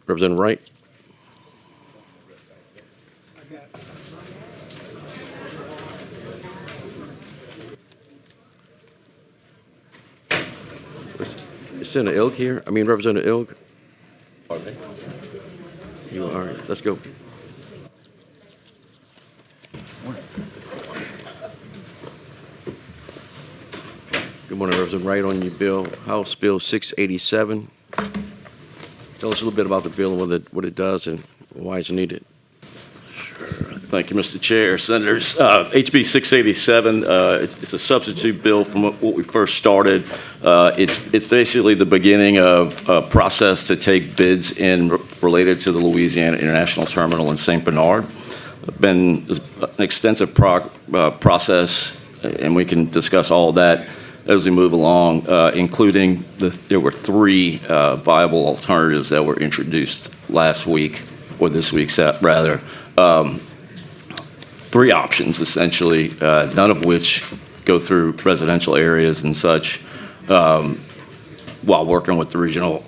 Representative Wright. Is Senator Ilg here? I mean, Representative Ilg? Pardon me? You all right? Let's go. Good morning, Representative Wright, on your bill, House Bill 687. Tell us a little bit about the bill and what it does and why it's needed. Thank you, Mr. Chair. Senators, HB 687, it's a substitute bill from what we first started. It's basically the beginning of a process to take bids in related to the Louisiana International Terminal in St. Bernard. Been an extensive process, and we can discuss all of that as we move along, including there were three viable alternatives that were introduced last week, or this week, rather. Three options, essentially, none of which go through residential areas and such, while working with the regional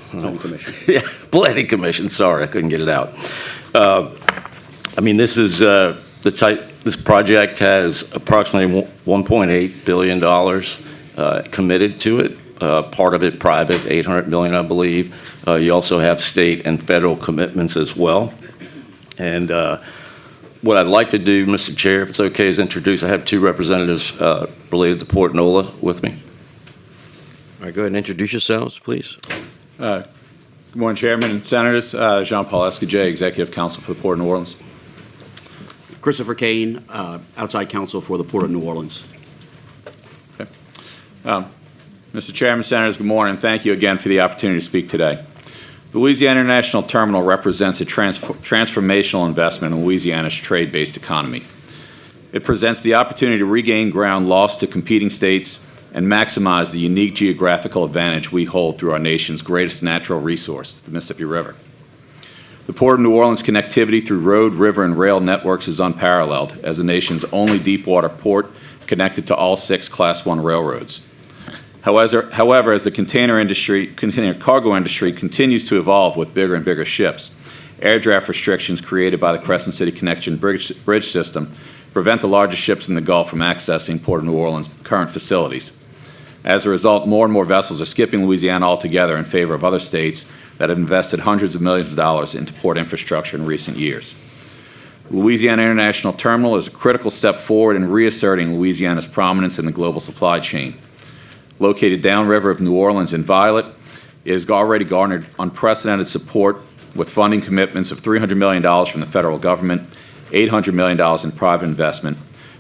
Planning Commission. yeah, Planning Commission. Sorry, I couldn't get it out. I mean, this is this project has approximately $1.8 billion committed to it. Part of it private, $800 million, I believe. You also have state and federal commitments as well. And what I'd like to do, Mr. Chair, if it's okay, is introduce. I have two representatives related to Port Nola with me. All right, go ahead and introduce yourselves, please. Good morning, Chairman and Senators. Jean-Paul Escajay, Executive Counsel for the Port of New Orleans. Christopher Kane, outside counsel for the Port of New Orleans. Okay. Mr. Chairman, Senators, good morning. Thank you again for the opportunity to speak today. The Louisiana International Terminal represents a transformational investment in Louisiana's trade-based economy. It presents the opportunity to regain ground lost to competing states and maximize the unique geographical advantage we hold through our nation's greatest natural resource, the Mississippi River. The Port of New Orleans' connectivity through road, river, and rail networks is unparalleled as the nation's only deep-water port connected to all 6 Class I railroads. However, as the container cargo industry continues to evolve with bigger and bigger ships, air draft restrictions created by the Crescent City Connection bridge system prevent the largest ships in the Gulf from accessing Port of New Orleans' current facilities. As a result, more and more vessels are skipping Louisiana altogether in favor of other states that have invested hundreds of millions of dollars into port infrastructure in recent years. Louisiana International Terminal is a critical step forward in reasserting Louisiana's prominence in the global supply chain. Located downriver of New Orleans in Violet, it has already garnered unprecedented support with funding commitments of $300 million from the federal government, $800 million in private investment,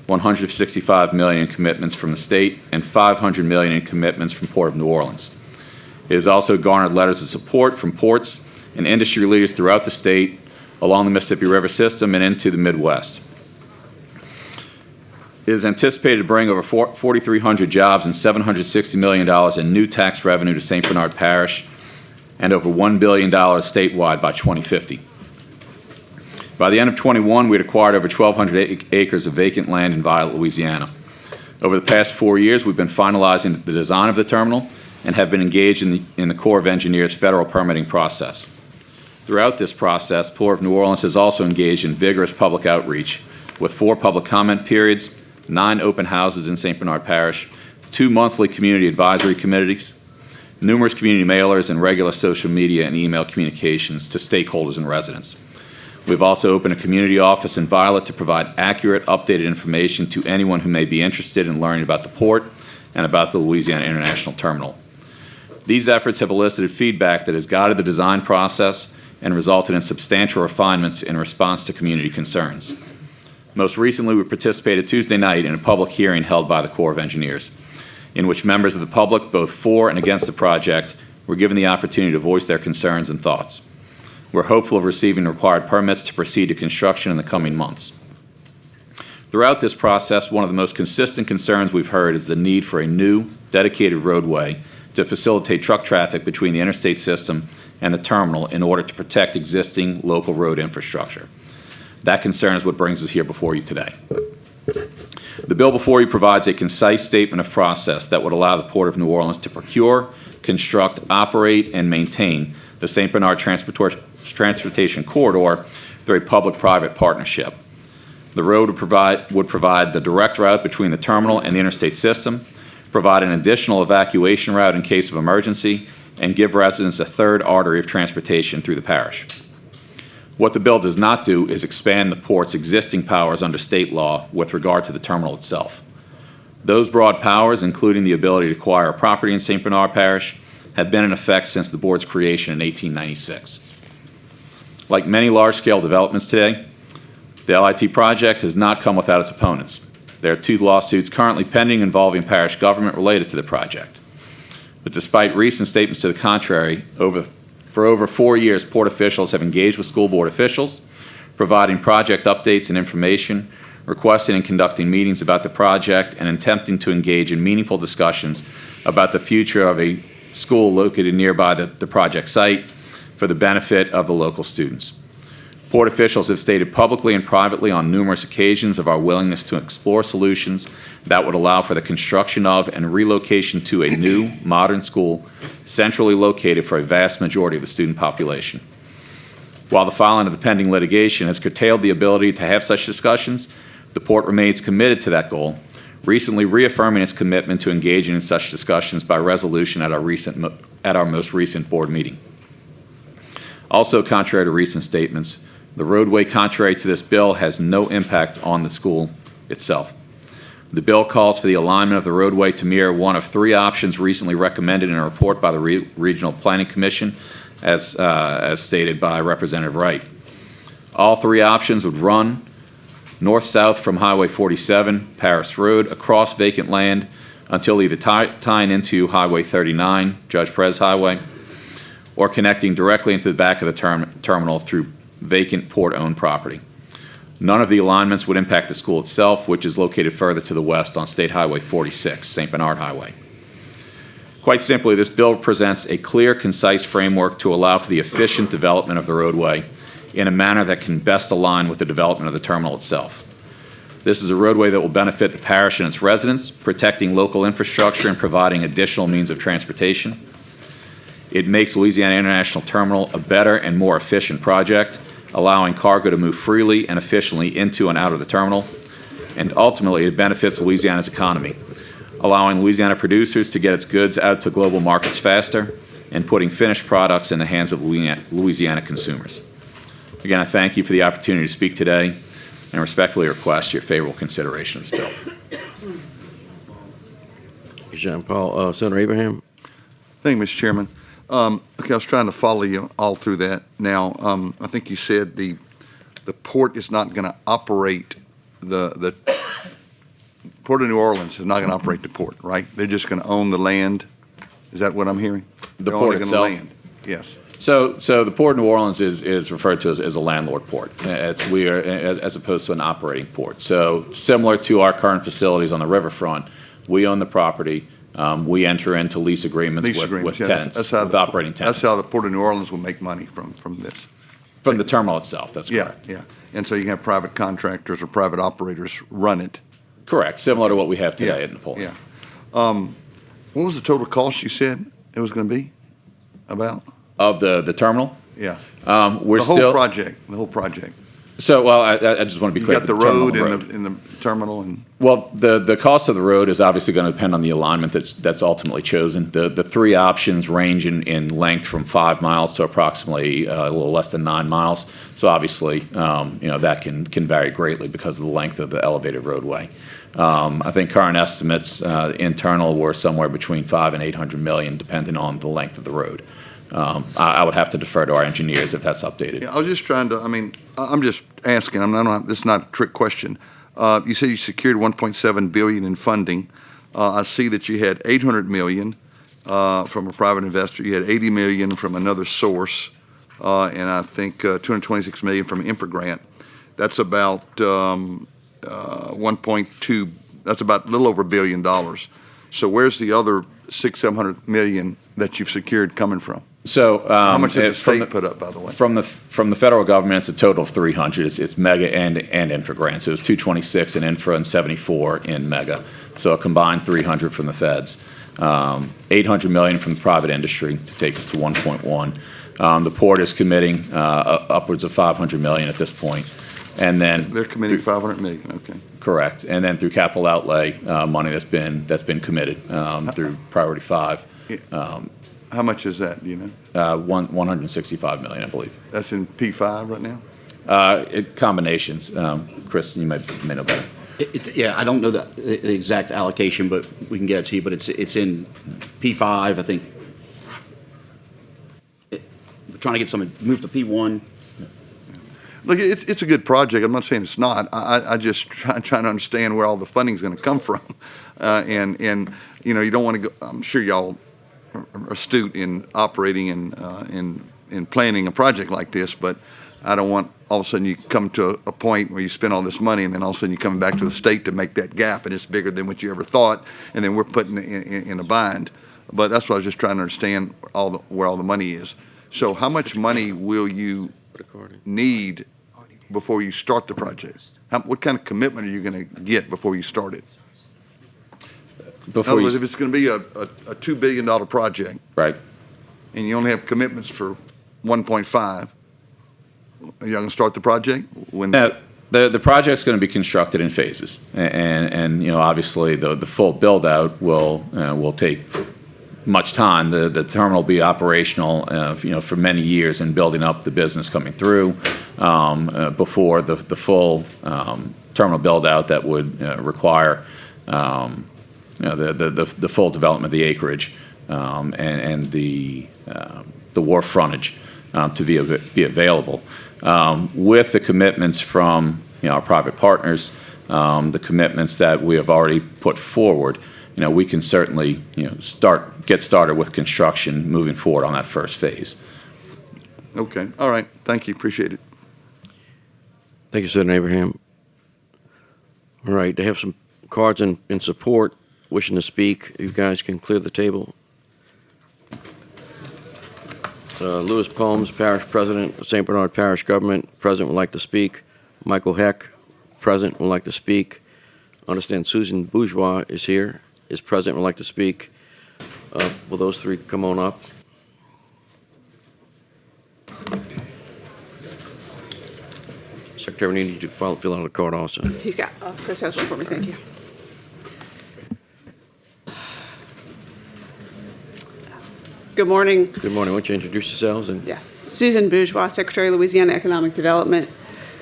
$165 million in commitments from the state, and $500 million in commitments from Port of New Orleans. It has also garnered letters of support from ports and industry leaders throughout the state, along the Mississippi River system and into the Midwest. It is anticipated to bring over 4,300 jobs and $760 million in new tax revenue to St. Bernard Parish and over $1 billion statewide by 2050. By the end of 21, we had acquired over 1,200 acres of vacant land in Violet, Louisiana. Over the past 4 years, we've been finalizing the design of the terminal and have been engaged in the Corps of Engineers' federal permitting process. Throughout this process, Port of New Orleans has also engaged in vigorous public outreach with 4 public comment periods, 9 open houses in St. Bernard Parish, 2 monthly community advisory committees, numerous community mailers, and regular social media and email communications to stakeholders and residents. We've also opened a community office in Violet to provide accurate, updated information to anyone who may be interested in learning about the port and about the Louisiana International Terminal. These efforts have elicited feedback that has guided the design process and resulted in substantial refinements in response to community concerns. Most recently, we participated Tuesday night in a public hearing held by the Corps of Engineers, in which members of the public, both for and against the project, were given the opportunity to voice their concerns and thoughts. We're hopeful of receiving required permits to proceed to construction in the coming months. Throughout this process, one of the most consistent concerns we've heard is the need for a new, dedicated roadway to facilitate truck traffic between the interstate system and the terminal in order to protect existing local road infrastructure. That concern is what brings us here before you today. The bill before you provides a concise statement of process that would allow the Port of New Orleans to procure, construct, operate, and maintain the St. Bernard Transportation Corridor through a public-private partnership. The road would provide the direct route between the terminal and the interstate system, provide an additional evacuation route in case of emergency, and give residents a third artery of transportation through the parish. What the bill does not do is expand the port's existing powers under state law with regard to the terminal itself. Those broad powers, including the ability to acquire property in St. Bernard Parish, have been in effect since the board's creation in 1896. Like many large-scale developments today, the LIT project has not come without its opponents. There are 2 lawsuits currently pending involving parish government related to the project. But despite recent statements to the contrary, for over 4 years, port officials have engaged with school board officials, providing project updates and information, requesting and conducting meetings about the project, and attempting to engage in meaningful discussions about the future of a school located nearby the project site for the benefit of the local students. Port officials have stated publicly and privately on numerous occasions of our willingness to explore solutions that would allow for the construction of and relocation to a new, modern school centrally located for a vast majority of the student population. While the filing of the pending litigation has curtailed the ability to have such discussions, the Port remains committed to that goal, recently reaffirming its commitment to engaging in such discussions by resolution at our most recent board meeting. Also, contrary to recent statements, the roadway, contrary to this bill, has no impact on the school itself. The bill calls for the alignment of the roadway to mirror one of 3 options recently recommended in a report by the Regional Planning Commission, as stated by Representative Wright. All 3 options would run north-south from Highway 47, Paris Road, across vacant land until either tying into Highway 39, Judge Perez Highway, or connecting directly into the back of the terminal through vacant port-owned property. None of the alignments would impact the school itself, which is located further to the west on State Highway 46, St. Bernard Highway. Quite simply, this bill presents a clear, concise framework to allow for the efficient development of the roadway in a manner that can best align with the development of the terminal itself. This is a roadway that will benefit the parish and its residents, protecting local infrastructure and providing additional means of transportation. It makes Louisiana International Terminal a better and more efficient project, allowing cargo to move freely and efficiently into and out of the terminal. And ultimately, it benefits Louisiana's economy, allowing Louisiana producers to get its goods out to global markets faster and putting finished products in the hands of Louisiana consumers. Again, I thank you for the opportunity to speak today and respectfully request your favorable consideration of this bill. Jean Paul, Senator Abraham. Thank you, Mr. Chairman. Okay, I was trying to follow you all through that. Now, I think you said the port is not going to operate the Port of New Orleans is not going to operate the port, right? They're just going to own the land. Is that what I'm hearing? The They're port only gonna itself? land. Yes. So the Port of New Orleans is referred to as a landlord port, as opposed to an operating port. So similar to our current facilities on the riverfront, we own the property. We enter into lease agreements with yeah, tenants, with operating tenants. That's how the Port of New Orleans will make money from this. From the terminal itself, that's Yeah, correct. yeah. And so you can have private contractors or private operators run it. Correct, similar to what we have Yeah, today at Napoleon. yeah. What was the total cost you said it was going to be about? Of the terminal, Yeah. we're The whole still. project, the whole project. So, well, I just want to be You clear. got the terminal road in the terminal and, Well, the cost of the road is obviously going to depend on the alignment that's ultimately chosen. The 3 options range in length from 5 miles to approximately a little less than 9 miles. So obviously, that can vary greatly because of the length of the elevated roadway. I think current estimates internal were somewhere between $500 and $800 million, depending on the length of the road. I would have to defer to our engineers if that's updated. yeah, I was just trying to, I'm just asking, this is not a trick question. You said you secured $1.7 billion in funding. I see that you had $800 million from a private investor. You had $80 million from another source, and I think $226 million from Infragrant. That's about 1.2. That's about a little over $1 billion. So where's the other $600-700 million that you've secured coming from? So How much did the from state put up, by the way? From the federal government, it's a total of 300. It's mega and infra grants. It was 226 in infra and 74 in mega. So a combined 300 from the feds. 800 million from the private industry to take us to 1.1. The port is committing upwards of 500 million at this point. And then They're committing 500 million, okay. correct. And then through capital outlay money that's been committed through Priority 5. How much is that, do you know? 165 million, I believe. That's in P5 right now? Combinations. Chris, you may know better. Yeah, I don't know the exact allocation, but we can get it to you, but it's in P5, I think. We're trying to get some, move to P1. Look, it's a good project. I'm not saying it's not. I just trying to understand where all the funding's going to come from. And you know, you don't want to go, I'm sure y'all are astute in operating and in planning a project like this, but I don't want all of a sudden you come to a point where you spend all this money and then all of a sudden you come back to the state to make that gap and it's bigger than what you ever thought, and then we're putting it in a bind. But that's what I was just trying to understand, where all the money is. So how much money will you need before you start the project? What kind of commitment are you going to get before you start it? In other words, if it's going to be a $2 billion project, Right. and you only have commitments for 1.5, are you going to start the project? When Now, the project's going to be constructed in phases, and you know, obviously the full build out will take much time. The terminal will be operational, you know, for many years and building up the business coming through before the full terminal build out that would require you know, the full development of the acreage and the wharf frontage to be available. With the commitments from, you know, our private partners, the commitments that we have already put forward, you know, we can certainly, you know, get started with construction moving forward on that first phase. Okay, all right, thank you, appreciate it. Thank you, Senator Abraham. All right, they have some cards in support, wishing to speak. You guys can clear the table. Louis Pomes, Parish President of St. Bernard Parish Government. President would like to speak. Michael Heck, President, would like to speak. Understand Susan Bourgeois is here, is President, would like to speak. Will those three come on up? Secretary, we need you to fill out a card also. He's got, Chris has one for me, thank you. Good morning. Good morning. Why don't you introduce yourselves? And Yeah, Susan Bourgeois, Secretary of Louisiana Economic Development.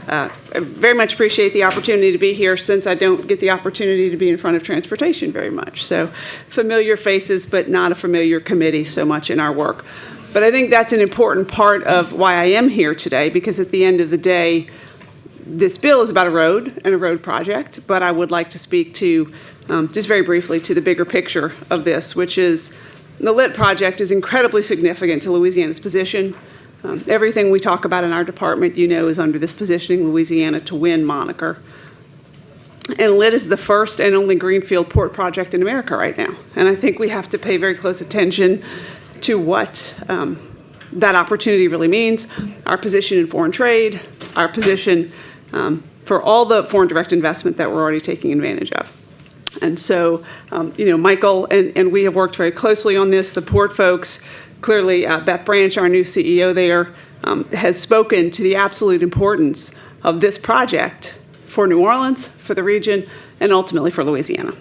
I very much appreciate the opportunity to be here, since I don't get the opportunity to be in front of transportation very much. So familiar faces, but not a familiar committee so much in our work. But I think that's an important part of why I am here today, because at the end of the day, this bill is about a road and a road project, but I would like to speak to, just very briefly, to the bigger picture of this, which is the LIT project is incredibly significant to Louisiana's position. Everything we talk about in our department, you know, is under this Positioning Louisiana to Win moniker. And LIT is the first and only greenfield port project in America right now. And I think we have to pay very close attention to what that opportunity really means, our position in foreign trade, our position for all the foreign direct investment that we're already taking advantage of. And so, you know, Michael and we have worked very closely on this. The port folks, clearly Beth Branch, our new CEO there, has spoken to the absolute importance of this project for New Orleans, for the region, and ultimately for Louisiana.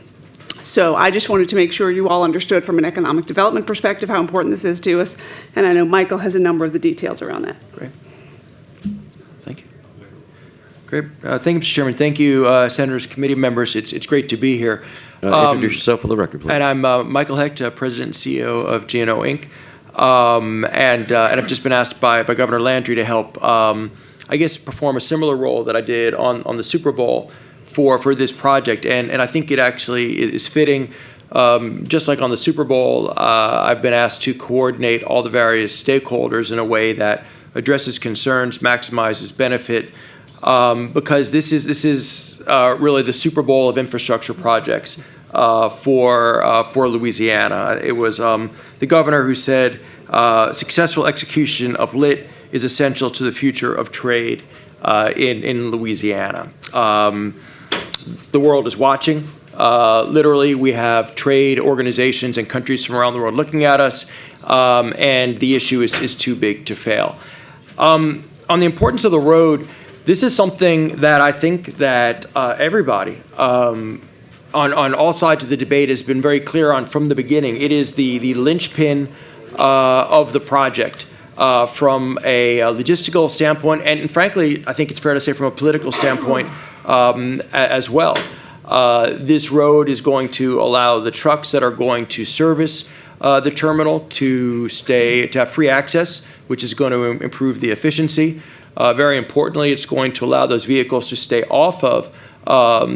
So I just wanted to make sure you all understood from an economic development perspective how important this is to us. And I know Michael has a number of the details around that. Great. Thank you. Great. Thank you, Mr. Chairman. Thank you, Senators, committee members. It's great to be here. introduce yourself for the record, please. And I'm Michael Hecht, President and CEO of GNO Inc. And I've just been asked by Governor Landry to help, I guess, perform a similar role that I did on the Super Bowl for this project. And I think it actually is fitting. Just like on the Super Bowl, I've been asked to coordinate all the various stakeholders in a way that addresses concerns, maximizes benefit, because this is really the Super Bowl of infrastructure projects. for Louisiana. It was the governor who said successful execution of LIT is essential to the future of trade in Louisiana. The world is watching. Literally, we have trade organizations and countries from around the world looking at us, and the issue is too big to fail. On the importance of the road, this is something that I think that everybody on all sides of the debate has been very clear on from the beginning. It is the linchpin of the project from a logistical standpoint, and frankly, I think it's fair to say from a political standpoint as well. This road is going to allow the trucks that are going to service the terminal to have free access, which is going to improve the efficiency. Very importantly, it's going to allow those vehicles to stay off of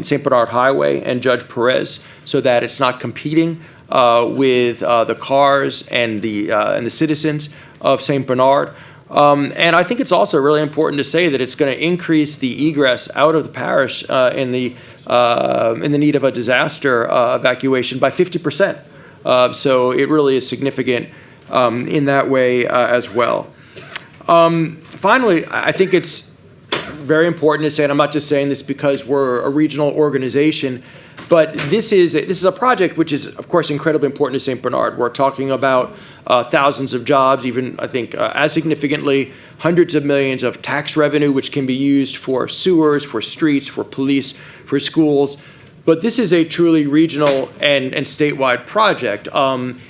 St. Bernard Highway and Judge Perez, so that it's not competing with the cars and the citizens of St. Bernard. And I think it's also really important to say that it's going to increase the egress out of the parish in the need of a disaster evacuation by 50%. So it really is significant in that way as well. Finally, I think it's very important to say, and I'm not just saying this because we're a regional organization, but this is a project which is, of course, incredibly important to St. Bernard. We're talking about thousands of jobs, even, I think, as significantly, hundreds of millions of tax revenue, which can be used for sewers, for streets, for police, for schools. But this is a truly regional and statewide project.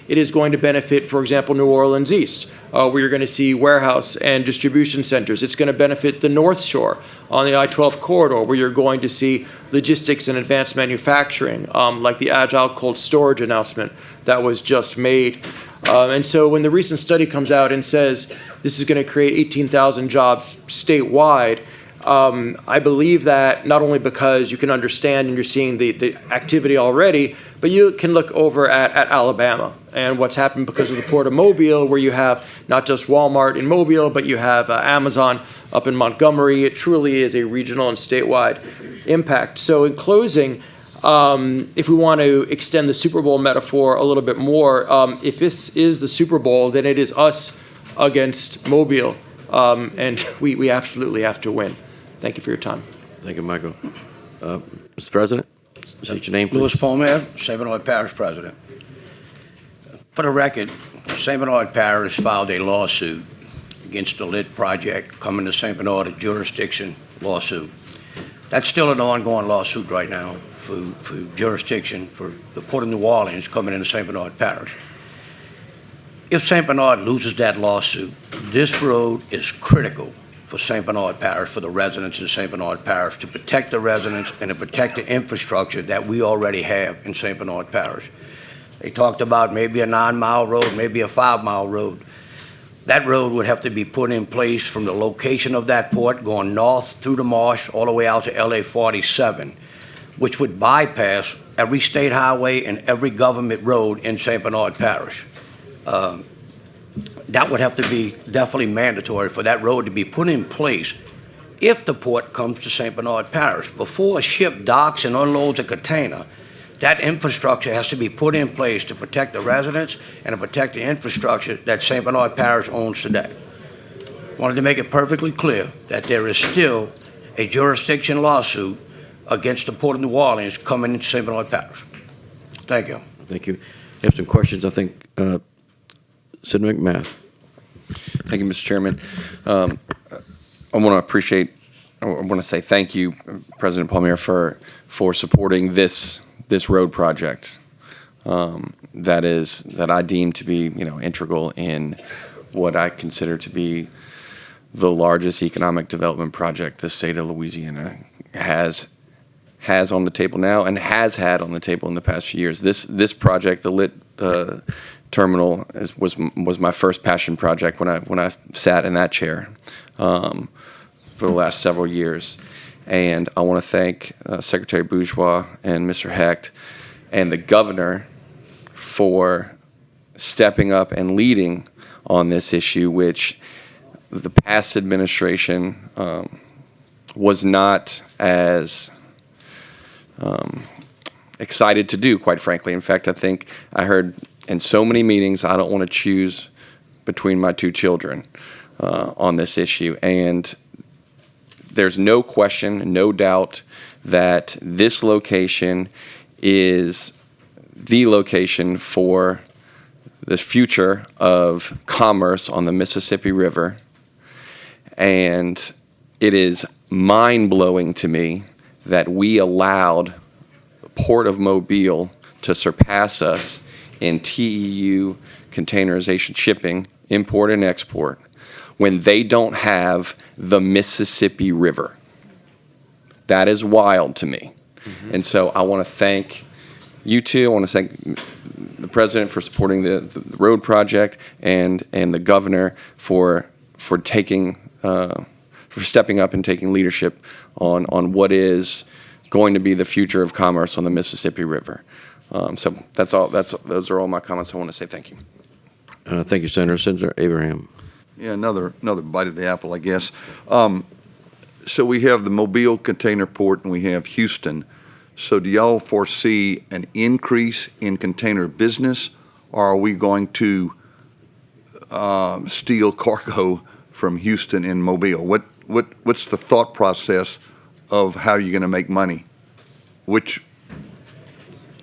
It is going to benefit, for example, New Orleans East, where you're going to see warehouse and distribution centers. It's going to benefit the North Shore on the I-12 corridor, where you're going to see logistics and advanced manufacturing, like the Agile Cold Storage announcement that was just made. And so when the recent study comes out and says this is going to create 18,000 jobs statewide, I believe that not only because you can understand and you're seeing the activity already, but you can look over at Alabama and what's happened because of the Port of Mobile, where you have not just Walmart in Mobile, but you have Amazon up in Montgomery. It truly is a regional and statewide impact. So in closing, if we want to extend the Super Bowl metaphor a little bit more, if this is the Super Bowl, then it is us against Mobile, and we absolutely have to win. Thank you for your time. Thank you, Michael. Mr. President, state your name, please. Louis Palmer, St. Bernard Parish President. For the record, St. Bernard Parish filed a lawsuit against the LIT project coming to St. Bernard jurisdiction lawsuit. That's still an ongoing lawsuit right now for jurisdiction for the Port of New Orleans coming into St. Bernard Parish. If St. Bernard loses that lawsuit, this road is critical for St. Bernard Parish, for the residents of St. Bernard Parish, to protect the residents and to protect the infrastructure that we already have in St. Bernard Parish. They talked about maybe a 9-mile road, maybe a 5-mile road. That road would have to be put in place from the location of that port, going north through the marsh, all the way out to LA 47, which would bypass every state highway and every government road in St. Bernard Parish. That would have to be definitely mandatory for that road to be put in place if the port comes to St. Bernard Parish. Before a ship docks and unloads a container, that infrastructure has to be put in place to protect the residents and to protect the infrastructure that St. Bernard Parish owns today. Wanted to make it perfectly clear that there is still a jurisdiction lawsuit against the Port of New Orleans coming into St. Bernard Parish. Thank you. Thank you. You have some questions, I think. Senator McMath. Thank you, Mr. Chairman. I want to say thank you, President Palmer, for supporting this road project that I deem to be integral in what I consider to be the largest economic development project the state of Louisiana has on the table now and has had on the table in the past few years. This project, the LIT terminal, was my first passion project when I sat in that chair for the last several years. And I want to thank Secretary Bourgeois and Mr. Hecht and the governor for stepping up and leading on this issue, which the past administration was not as excited to do, quite frankly. In fact, I think I heard in so many meetings, I don't want to choose between my two children on this issue. And there's no question, no doubt that this location is the location for the future of commerce on the Mississippi River. And it is mind-blowing to me that we allowed the Port of Mobile to surpass us in TEU containerization shipping, import and export, when they don't have the Mississippi River. That is wild to me. And so I want to thank you two. I want to thank the president for supporting the road project, and the governor for taking for stepping up and taking leadership on what is going to be the future of commerce on the Mississippi River. So that's all. Those are all my comments. I want to say thank you. Thank you, Senator. Senator Abraham. Yeah, another bite of the apple, I guess. So we have the Mobile Container Port and we have Houston. So do y'all foresee an increase in container business, or are we going to steal cargo from Houston and Mobile? What's the thought process of how you're going to make money?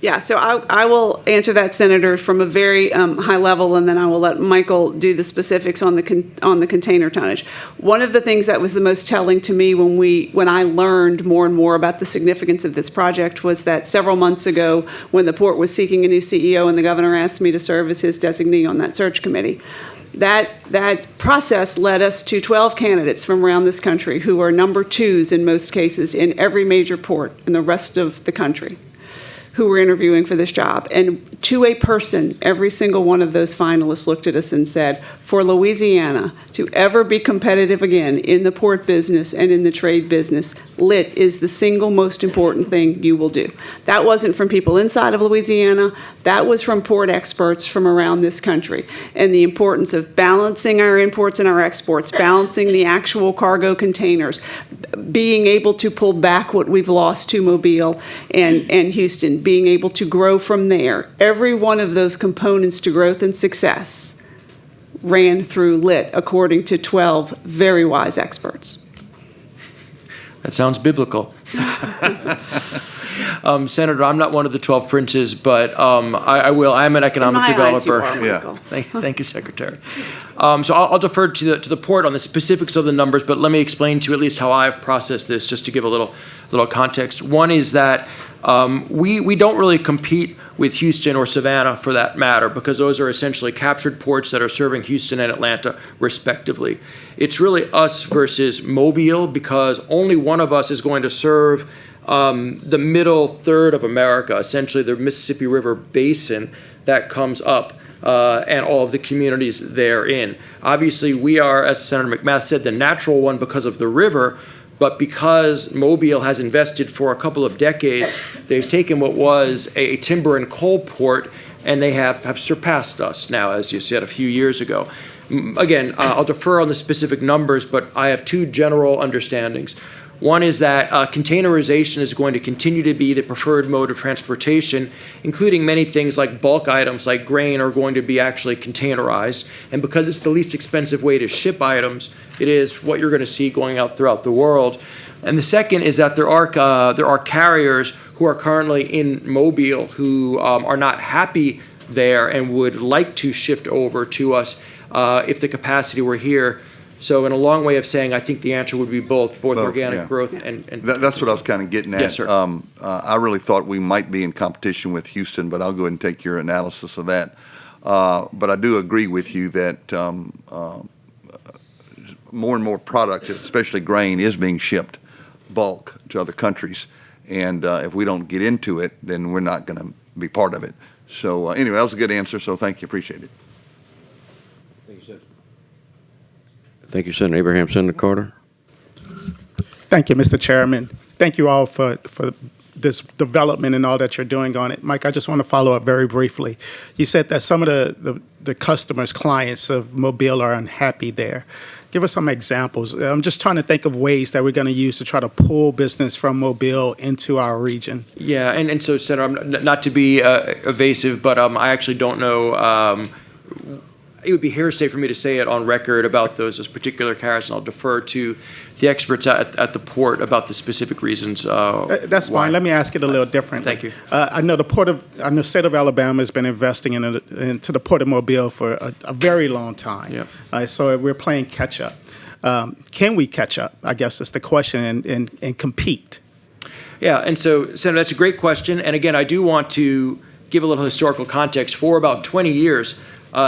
Yeah, so I will answer that, Senator, from a very high level, and then I will let Michael do the specifics on the container tonnage. One of the things that was the most telling to me when I learned more and more about the significance of this project was that several months ago, when the port was seeking a new CEO and the governor asked me to serve as his designee on that search committee, that process led us to 12 candidates from around this country who are number twos in most cases in every major port in the rest of the country, who were interviewing for this job. And to a person, every single one of those finalists looked at us and said, for Louisiana to ever be competitive again in the port business and in the trade business, lit is the single most important thing you will do. That wasn't from people inside of Louisiana. That was from port experts from around this country. And the importance of balancing our imports and our exports, balancing the actual cargo containers, being able to pull back what we've lost to Mobile and Houston, being able to grow from there. Every one of those components to growth and success ran through lit, according to 12 very wise experts. That sounds biblical. Senator, I'm not one of the 12 princes, but I will. I'm an economic developer. Michael. Thank you, Secretary. So I'll defer to the port on the specifics of the numbers, but let me explain to you at least how I've processed this, just to give a little context. One is that we don't really compete with Houston or Savannah, for that matter, because those are essentially captured ports that are serving Houston and Atlanta, respectively. It's really us versus Mobile, because only one of us is going to serve the middle third of America, essentially the Mississippi River basin that comes up, and all of the communities therein. Obviously, we are, as Senator McMath said, the natural one because of the river, but because Mobile has invested for a couple of decades, they've taken what was a timber and coal port, and they have surpassed us now, as you said, a few years ago. Again, I'll defer on the specific numbers, but I have two general understandings. One is that containerization is going to continue to be the preferred mode of transportation, including many things like bulk items like grain are going to be actually containerized. And because it's the least expensive way to ship items, it is what you're going to see going out throughout the world. And the second is that there are carriers who are currently in Mobile who are not happy there and would like to shift over to us if the capacity were here. So in a long way of saying, I think the answer would be both organic yeah. growth and That's what I was kind of getting at. Yes, sir. I really thought we might be in competition with Houston, but I'll go ahead and take your analysis of that. But I do agree with you that more and more product, especially grain, is being shipped bulk to other countries. And if we don't get into it, then we're not going to be part of it. So anyway, that was a good answer, so thank you, appreciate it. Thank you, Senator Abraham. Senator Carter. Thank you, Mr. Chairman. Thank you all for this development and all that you're doing on it. Mike, I just want to follow up very briefly. You said that some of the customers, clients of Mobile are unhappy there. Give us some examples. I'm just trying to think of ways that we're going to use to try to pull business from Mobile into our region. Yeah, and so, Senator, not to be evasive, but I actually don't know. It would be hearsay for me to say it on record about those particular carriers, and I'll defer to the experts at the port about the specific reasons. That's why. fine. Let me ask it a little differently. Thank you. I know the state of Alabama has been investing into the Port of Mobile for a very long time. Yep. So we're playing catch up. Can we catch up? I guess is the question, and compete. Yeah, and so, Senator, that's a great question. And again, I do want to give a little historical context. For about 20 years,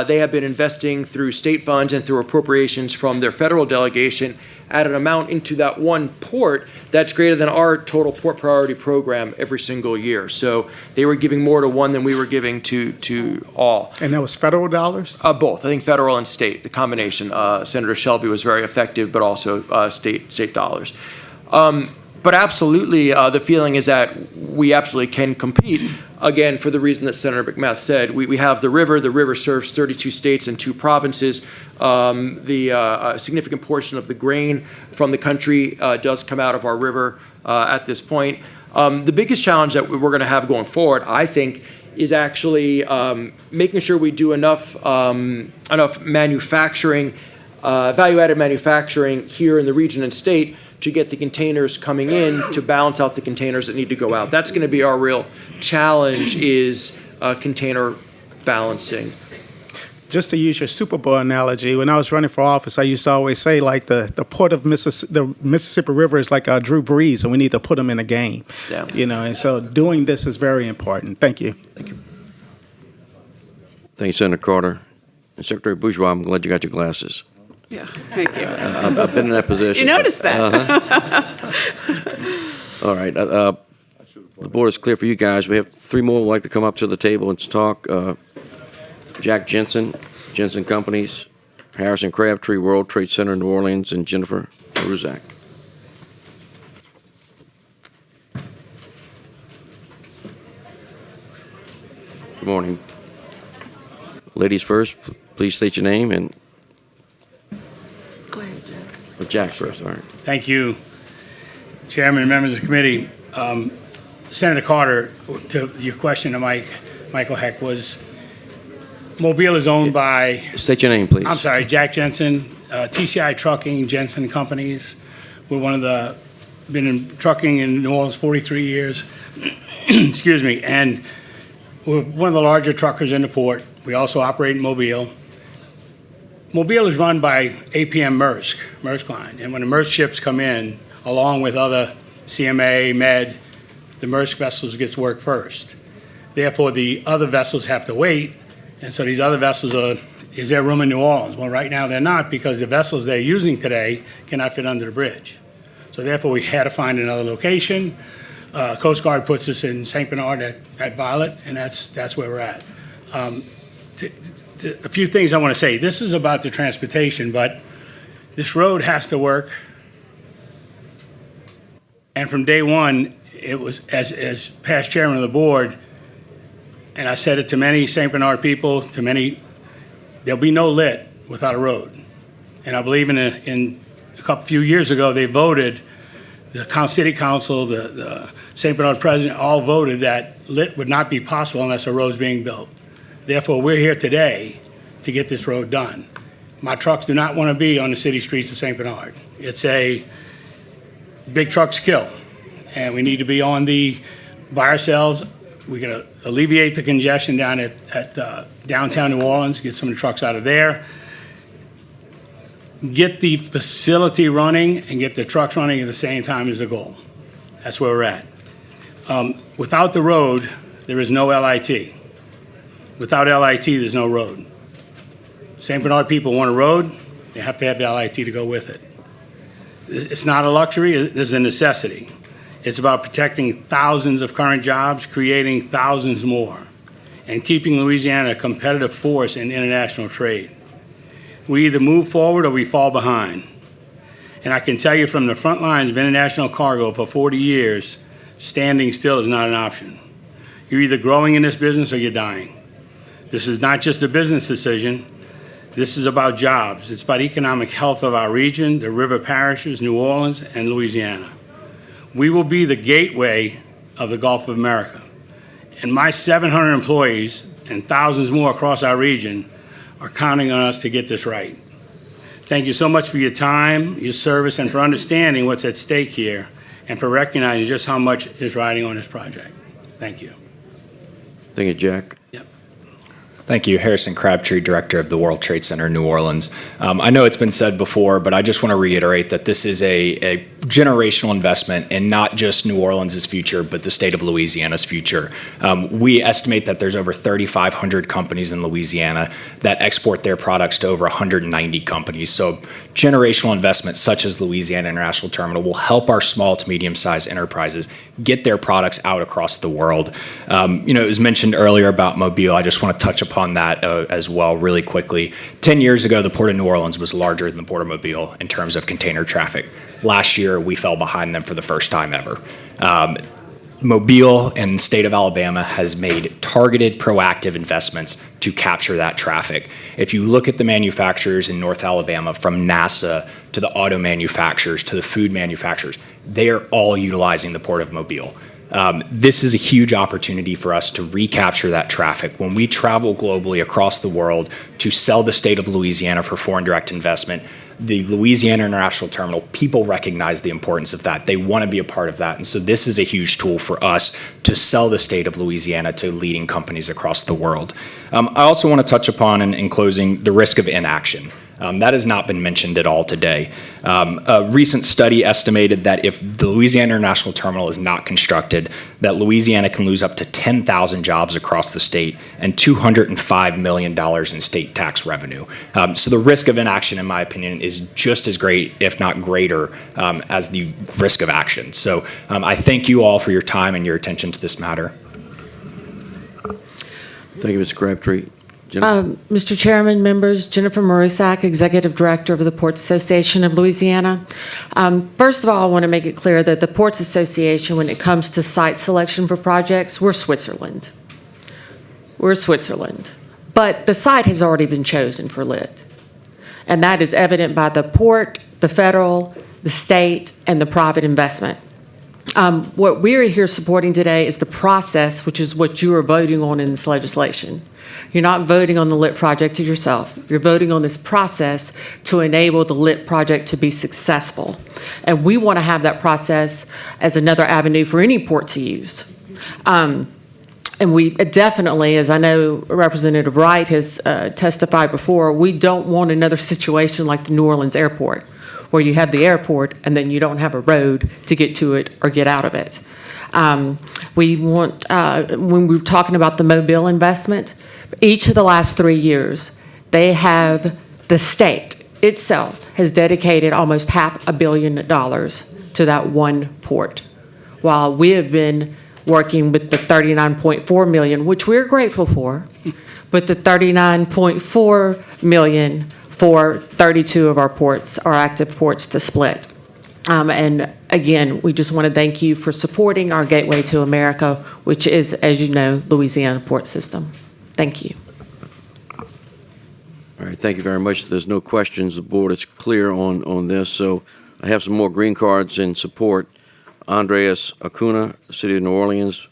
they have been investing through state funds and through appropriations from their federal delegation at an amount into that one port that's greater than our total port priority program every single year. So they were giving more to one than we were giving to all. And that was federal dollars? Both. I think federal and state, the combination. Senator Shelby was very effective, but also state dollars. But absolutely, the feeling is that we absolutely can compete, again, for the reason that Senator McMath said. We have the river. The river serves 32 states and 2 provinces. The significant portion of the grain from the country does come out of our river at this point. The biggest challenge that we're going to have going forward, I think, is actually making sure we do enough manufacturing, value-added manufacturing here in the region and state to get the containers coming in to balance out the containers that need to go out. That's going to be our real challenge, is container balancing. Just to use your Super Bowl analogy, when I was running for office, I used to always say, like, the port of the Mississippi River is like Drew Brees, and we need to put him in a game. Yeah. And so doing this is very important. Thank you. Thank you. Thank you, Senator Carter. And Secretary Bourgeois, I'm glad you got your glasses. Yeah, thank you. I've been in that position. You noticed that. All right. The board is clear for you guys. We have 3 more who'd like to come up to the table and talk. Jack Jensen, Jensen Companies, Harrison Crabtree, World Trade Center, New Orleans, and Jennifer Ruzak. Good morning. Ladies first, please state your name and... Go ahead, Jack. Jack first, all right. Thank you, Chairman and members of the committee. Senator Carter, to your question to Michael Heck, was Mobile is owned by... State your name, please. I'm sorry, Jack Jensen, TCI Trucking, Jensen Companies. We're been in trucking in New Orleans 43 years. Excuse me. And we're one of the larger truckers in the port. We also operate in Mobile. Mobile is run by APM Maersk Line. And when the Maersk ships come in, along with other CMA, Med, the Maersk vessels gets work first. Therefore, the other vessels have to wait. And so these other vessels is there room in New Orleans? Well, right now they're not, because the vessels they're using today cannot fit under the bridge. So therefore, we had to find another location. Coast Guard puts us in St. Bernard at Violet, and that's where we're at. A few things I want to say. This is about the transportation, but this road has to work. And from day one, it was, as past chairman of the board, and I said it to many St. Bernard people, to many, there'll be no lit without a road. And I believe in a few years ago, they voted, the city council, the St. Bernard president, all voted that lit would not be possible unless a road's being built. Therefore, we're here today to get this road done. My trucks do not want to be on the city streets of St. Bernard. It's big trucks kill, and we need to be by ourselves. We're going to alleviate the congestion down at downtown New Orleans, get some of the trucks out of there, get the facility running, and get the trucks running at the same time is the goal. That's where we're at. Without the road, there is no LIT. Without LIT, there's no road. St. Bernard people want a road, they have to have the LIT to go with it. It's not a luxury, it's a necessity. It's about protecting thousands of current jobs, creating thousands more, and keeping Louisiana a competitive force in international trade. We either move forward or we fall behind. And I can tell you from the front lines of international cargo for 40 years, standing still is not an option. You're either growing in this business or you're dying. This is not just a business decision. This is about jobs. It's about economic health of our region, the river parishes, New Orleans, and Louisiana. We will be the gateway of the Gulf of America. And my 700 employees and thousands more across our region are counting on us to get this right. Thank you so much for your time, your service, and for understanding what's at stake here, and for recognizing just how much is riding on this project. Thank you. Thank you, Jack. Yep. Thank you. Harrison Crabtree, Director of the World Trade Center, New Orleans. I know it's been said before, but I just want to reiterate that this is a generational investment in not just New Orleans' future, but the state of Louisiana's future. We estimate that there's over 3,500 companies in Louisiana that export their products to over 190 companies. So generational investments such as Louisiana International Terminal will help our small to medium-sized enterprises get their products out across the world. It was mentioned earlier about Mobile. I just want to touch upon that as well really quickly. 10 years ago, the Port of New Orleans was larger than the Port of Mobile in terms of container traffic. Last year, we fell behind them for the first time ever. Mobile and the state of Alabama has made targeted, proactive investments to capture that traffic. If you look at the manufacturers in North Alabama, from NASA to the auto manufacturers to the food manufacturers, they are all utilizing the Port of Mobile. This is a huge opportunity for us to recapture that traffic. When we travel globally across the world to sell the state of Louisiana for foreign direct investment, the Louisiana International Terminal, people recognize the importance of that. They want to be a part of that. And so this is a huge tool for us to sell the state of Louisiana to leading companies across the world. I also want to touch upon, in closing, the risk of inaction. That has not been mentioned at all today. A recent study estimated that if the Louisiana International Terminal is not constructed, that Louisiana can lose up to 10,000 jobs across the state and $205 million in state tax revenue. So the risk of inaction, in my opinion, is just as great, if not greater, as the risk of action. So I thank you all for your time and your attention to this matter. Thank you, Mr. Crabtree. Jennifer? Mr. Chairman, members, Jennifer Marusak, Executive Director of the Ports Association of Louisiana. First of all, I want to make it clear that the Ports Association, when it comes to site selection for projects, we're Switzerland. We're Switzerland. But the site has already been chosen for lit. And that is evident by the port, the federal, the state, and the private investment. What we're here supporting today is the process, which is what you are voting on in this legislation. You're not voting on the lit project yourself. You're voting on this process to enable the lit project to be successful. And we want to have that process as another avenue for any port to use. And we definitely, as I know Representative Wright has testified before, we don't want another situation like the New Orleans airport, where you have the airport and then you don't have a road to get to it or get out of it. We want, when we're talking about the Mobile investment, each of the last 3 years, the state itself has dedicated almost $500 million to that one port, while we have been working with the $39.4 million, which we're grateful for, but the $39.4 million for 32 of our ports, our active ports, to split. And again, we just want to thank you for supporting our Gateway to America, which is, as you know, Louisiana port system. Thank you. All right, thank you very much. There's no questions. The board is clear on this. So I have some more green cards in support. Andreas Acuna, City of New Orleans.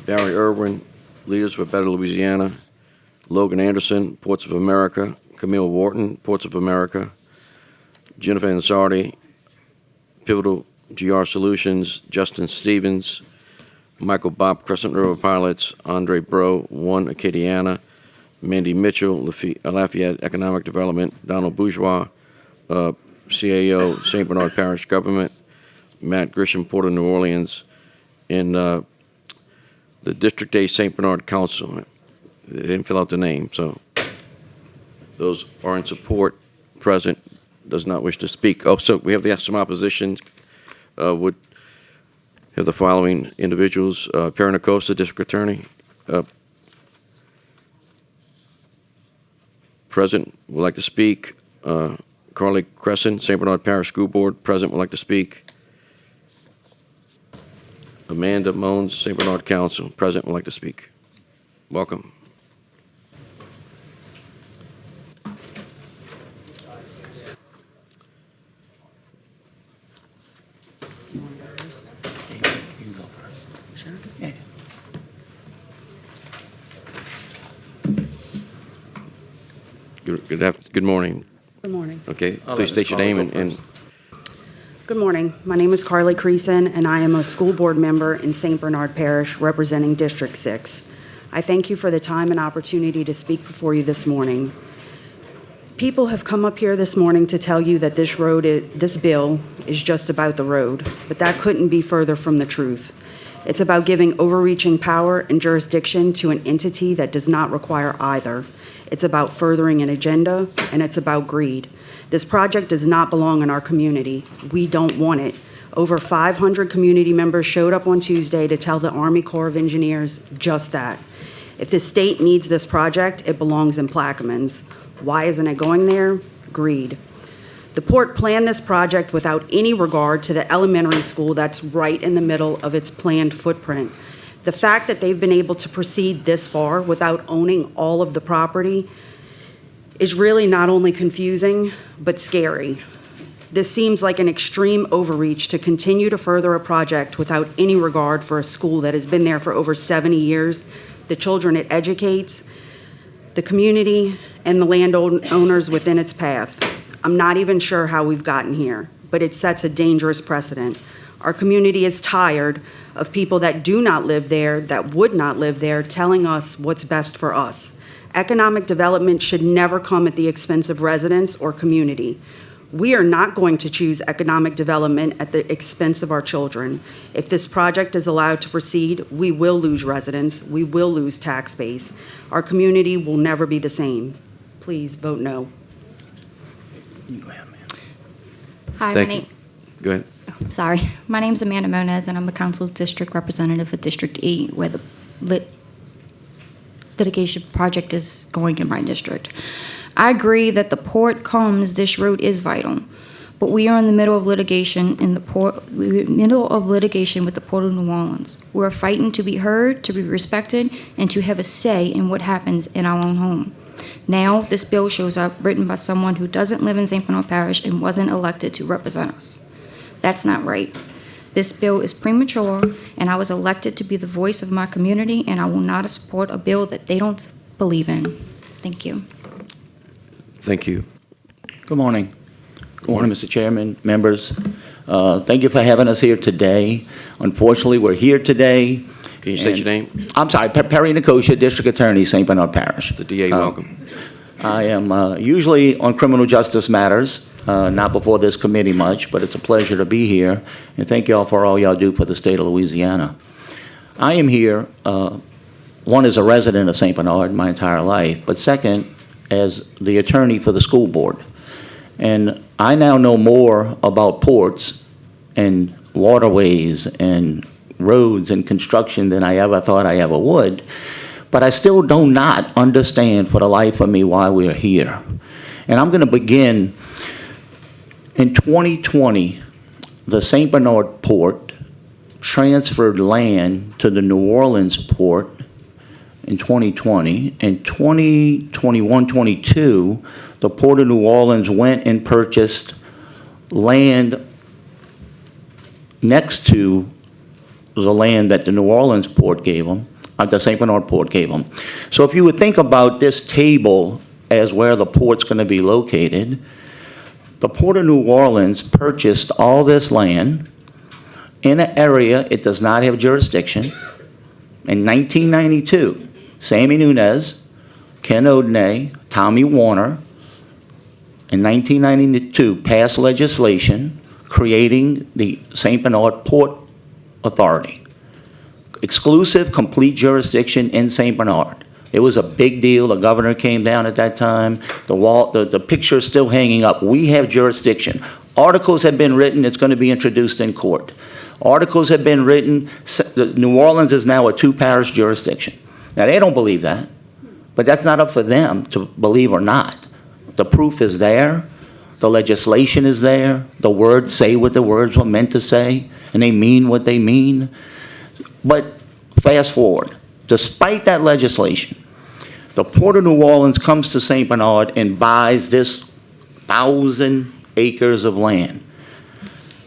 Barry Irwin, Leaders for Better Louisiana. Logan Anderson, Ports of America. Camille Wharton, Ports of America. Jennifer Ansardi, Pivotal GR Solutions. Justin Stevens, Michael Bob, Crescent River Pilots. Andre Bro, One Acadiana. Mandy Mitchell, Lafayette Economic Development. Donald Bourgeois, CAO, St. Bernard Parish Government. Matt Grisham, Port of New Orleans. And the District 8 St. Bernard Council. They didn't fill out the name, so those are in support. Present, does not wish to speak. Oh, so we have some opposition. Would have the following individuals: Perry Nicosa, District Attorney. Present, would like to speak. Carly Crescent, St. Bernard Parish School Board. Present, would like to speak. Amanda Moans, St. Bernard Council. President would like to speak. Welcome. Good morning. Good morning. Okay, please state your name and Good morning. My name is Carly Creason, and I am a school board member in St. Bernard Parish representing District 6. I thank you for the time and opportunity to speak before you this morning. People have come up here this morning to tell you that this bill is just about the road, but that couldn't be further from the truth. It's about giving overreaching power and jurisdiction to an entity that does not require either. It's about furthering an agenda, and it's about greed. This project does not belong in our community. We don't want it. Over 500 community members showed up on Tuesday to tell the Army Corps of Engineers just that. If the state needs this project, it belongs in Plaquemines. Why isn't it going there? Greed. The port planned this project without any regard to the elementary school that's right in the middle of its planned footprint. The fact that they've been able to proceed this far without owning all of the property is really not only confusing, but scary. This seems like an extreme overreach to continue to further a project without any regard for a school that has been there for over 70 years, the children it educates, the community, and the landowners within its path. I'm not even sure how we've gotten here, but it sets a dangerous precedent. Our community is tired of people that do not live there, that would not live there, telling us what's best for us. Economic development should never come at the expense of residents or community. We are not going to choose economic development at the expense of our children. If this project is allowed to proceed, we will lose residents, we will lose tax base. Our community will never be the same. Please vote no. Hi, Thank you. Go ahead. sorry. My name's Amanda Moniz, and I'm a council district representative for District 8, where the litigation project is going in my district. I agree that the port comes, this road is vital, but we are in the middle of litigation with the Port of New Orleans. We're fighting to be heard, to be respected, and to have a say in what happens in our own home. Now, this bill shows up written by someone who doesn't live in St. Bernard Parish and wasn't elected to represent us. That's not right. This bill is premature, and I was elected to be the voice of my community, and I will not support a bill that they don't believe in. Thank you. Thank you. Good morning. Good morning, Mr. Chairman, members. Thank you for having us here today. Unfortunately, we're here today. Can you state your name? I'm sorry, Perry Nicosia, District Attorney, St. Bernard Parish. The DA, welcome. I am usually on criminal justice matters, not before this committee much, but it's a pleasure to be here, and thank y'all for all y'all do for the state of Louisiana. I am here, one, as a resident of St. Bernard my entire life, but second, as the attorney for the school board. And I now know more about ports and waterways and roads and construction than I ever thought I ever would. But I still do not understand for the life of me why we're here. And I'm going to begin in 2020, the St. Bernard port transferred land to the New Orleans port in 2020. In 2021-22, the Port of New Orleans went and purchased land next to the land that the New Orleans port gave them, the St. Bernard port gave them. So if you would think about this table as where the port's going to be located, the Port of New Orleans purchased all this land in an area it does not have jurisdiction. In 1992, Sammy Nunez, Ken Odenay, Tommy Warner, in 1992 passed legislation creating the St. Bernard Port Authority. Exclusive, complete jurisdiction in St. Bernard. It was a big deal. The governor came down at that time. The picture is still hanging up. We have jurisdiction. Articles have been written. It's going to be introduced in court. Articles have been written. New Orleans is now a two-parish jurisdiction. Now, they don't believe that, but that's not up for them to believe or not. The proof is there. The legislation is there. The words say what the words were meant to say, and they mean what they mean. But fast forward, despite that legislation, the Port of New Orleans comes to St. Bernard and buys this 1,000 acres of land.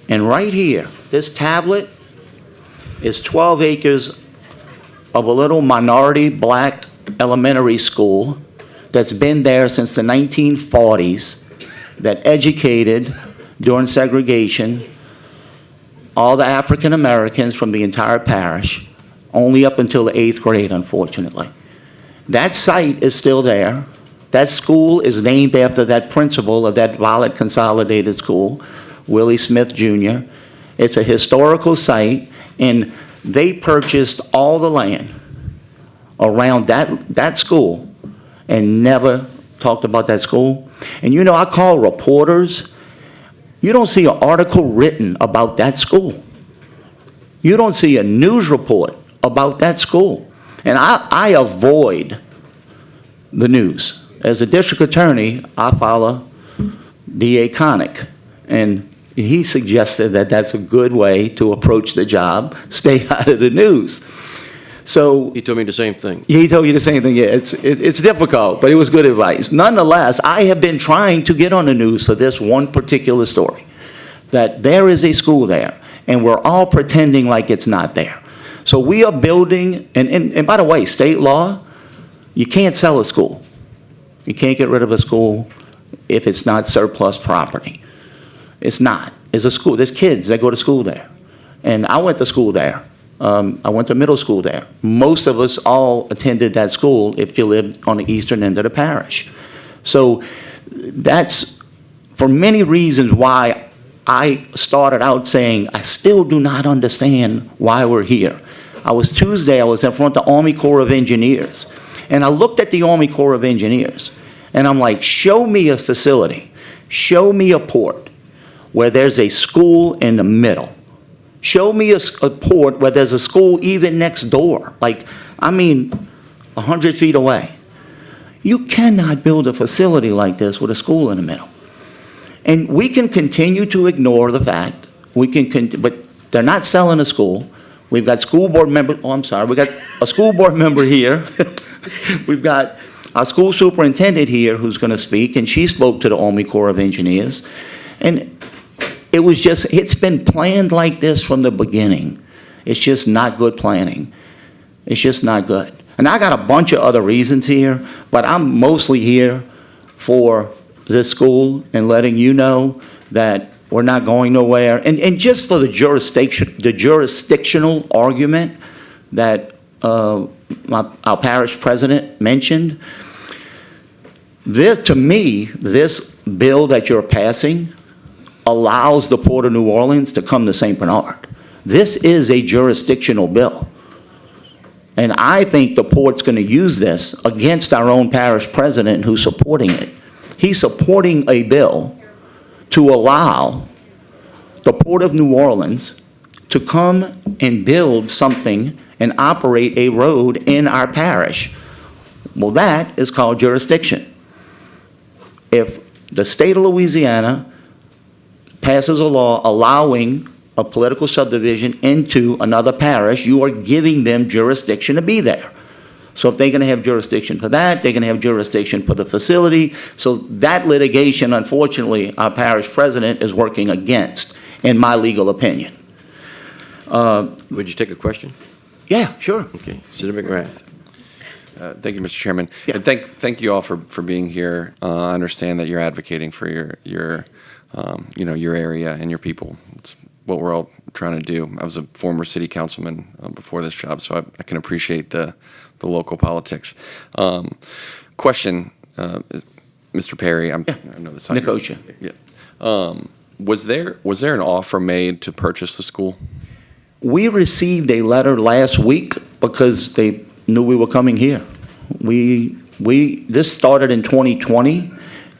And right here, this tablet is 12 acres of a little minority black elementary school that's been there since the 1940s, that educated during segregation all the African Americans from the entire parish, only up until the 8th grade, unfortunately. That site is still there. That school is named after that principal of that Violet Consolidated School, Willie Smith Jr. It's a historical site, and they purchased all the land around that school and never talked about that school. And you know, I call reporters. You don't see an article written about that school. You don't see a news report about that school. And I avoid the news. As a district attorney, I follow D.A. Connick, and he suggested that that's a good way to approach the job, stay out of the news. So He told me the same thing. he told you the same thing. Yeah, it's difficult, but it was good advice. Nonetheless, I have been trying to get on the news for this one particular story, that there is a school there, and we're all pretending like it's not there. So we are building, and by the way, state law, you can't sell a school. You can't get rid of a school if it's not surplus property. It's not. It's a school. There's kids that go to school there. And I went to school there. I went to middle school there. Most of us all attended that school if you lived on the eastern end of the parish. So that's, for many reasons, why I started out saying I still do not understand why we're here. Tuesday, I was in front of the Army Corps of Engineers. And I looked at the Army Corps of Engineers. And I'm like, show me a facility. Show me a port where there's a school in the middle. Show me a port where there's a school even next door, 100 feet away. You cannot build a facility like this with a school in the middle. And we can continue to ignore the fact, but they're not selling a school. We've got school board member, we got a school board member here. We've got our school superintendent here who's going to speak, and she spoke to the Army Corps of Engineers. And it's been planned like this from the beginning. It's just not good planning. It's just not good. And I got a bunch of other reasons here, but I'm mostly here for this school and letting you know that we're not going nowhere. And just for the jurisdictional argument that our parish president mentioned, to me, this bill that you're passing allows the Port of New Orleans to come to St. Bernard. This is a jurisdictional bill. And I think the port's going to use this against our own parish president who's supporting it. He's supporting a bill to allow the Port of New Orleans to come and build something and operate a road in our parish. Well, that is called jurisdiction. If the state of Louisiana passes a law allowing a political subdivision into another parish, you are giving them jurisdiction to be there. So if they're going to have jurisdiction for that, they're going to have jurisdiction for the facility. So that litigation, unfortunately, our parish president is working against, in my legal opinion. Would you take a question? Yeah, sure. Okay. Senator McGrath. Thank you, Mr. Chairman. Yeah. And thank you all for being here. I understand that you're advocating for your area and your people. It's what we're all trying to do. I was a former city councilman before this job, so I can appreciate the local politics. Question, Mr. Perry. I know this. Nicosia. Yeah. Was there an offer made to purchase the school? We received a letter last week because they knew we were coming here. This started in 2020,